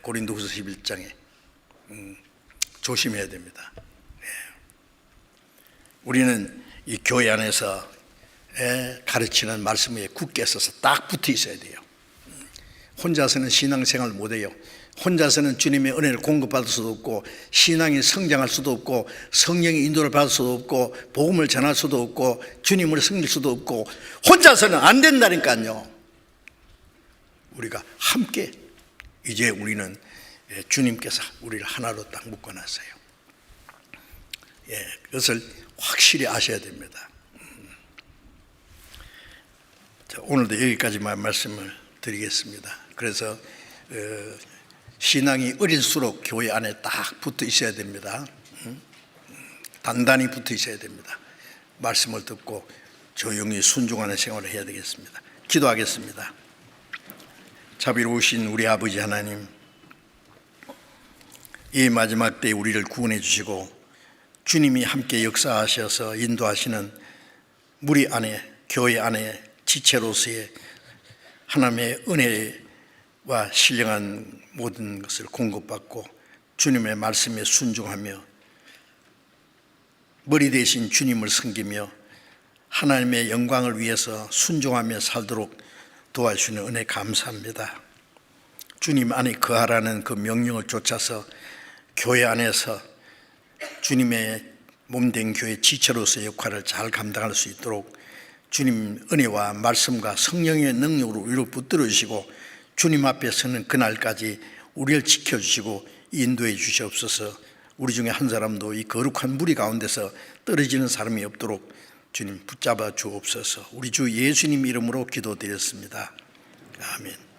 고린도후서 11장에 조심해야 됩니다. 우리는 이 교회 안에서 가르치는 말씀에 굳게 서서 딱 붙어 있어야 돼요. 혼자서는 신앙생활 못해요. 혼자서는 주님의 은혜를 공급받을 수도 없고, 신앙이 성장할 수도 없고, 성령의 인도를 받을 수도 없고, 복음을 전할 수도 없고, 주님을 섬길 수도 없고, 혼자서는 안 된다니까요. 우리가 함께, 이제 우리는 주님께서 우리를 하나로 딱 묶어놨어요. 그것을 확실히 아셔야 됩니다. 자, 오늘도 여기까지만 말씀을 드리겠습니다. 그래서 신앙이 어릴수록 교회 안에 딱 붙어 있어야 됩니다. 단단히 붙어 있어야 됩니다. 말씀을 듣고 조용히 순종하는 생활을 해야 되겠습니다. 기도하겠습니다. 자비로우신 우리 아버지 하나님, 이 마지막 때에 우리를 구원해 주시고 주님이 함께 역사하셔서 인도하시는 무리 안에, 교회 안에 지체로서의 하나님의 은혜와 신령한 모든 것을 공급받고 주님의 말씀에 순종하며 머리 대신 주님을 섬기며 하나님의 영광을 위해서 순종하며 살도록 도와주시는 은혜 감사합니다. 주님 안에 거하라는 그 명령을 쫓아서 교회 안에서 주님의 몸된 교회 지체로서의 역할을 잘 감당할 수 있도록 주님 은혜와 말씀과 성령의 능력으로 우리를 붙들어 주시고 주님 앞에 서는 그날까지 우리를 지켜주시고 인도해 주시옵소서. 우리 중에 한 사람도 이 거룩한 무리 가운데서 떨어지는 사람이 없도록 주님 붙잡아 주옵소서. 우리 주 예수님 이름으로 기도드렸습니다. 아멘.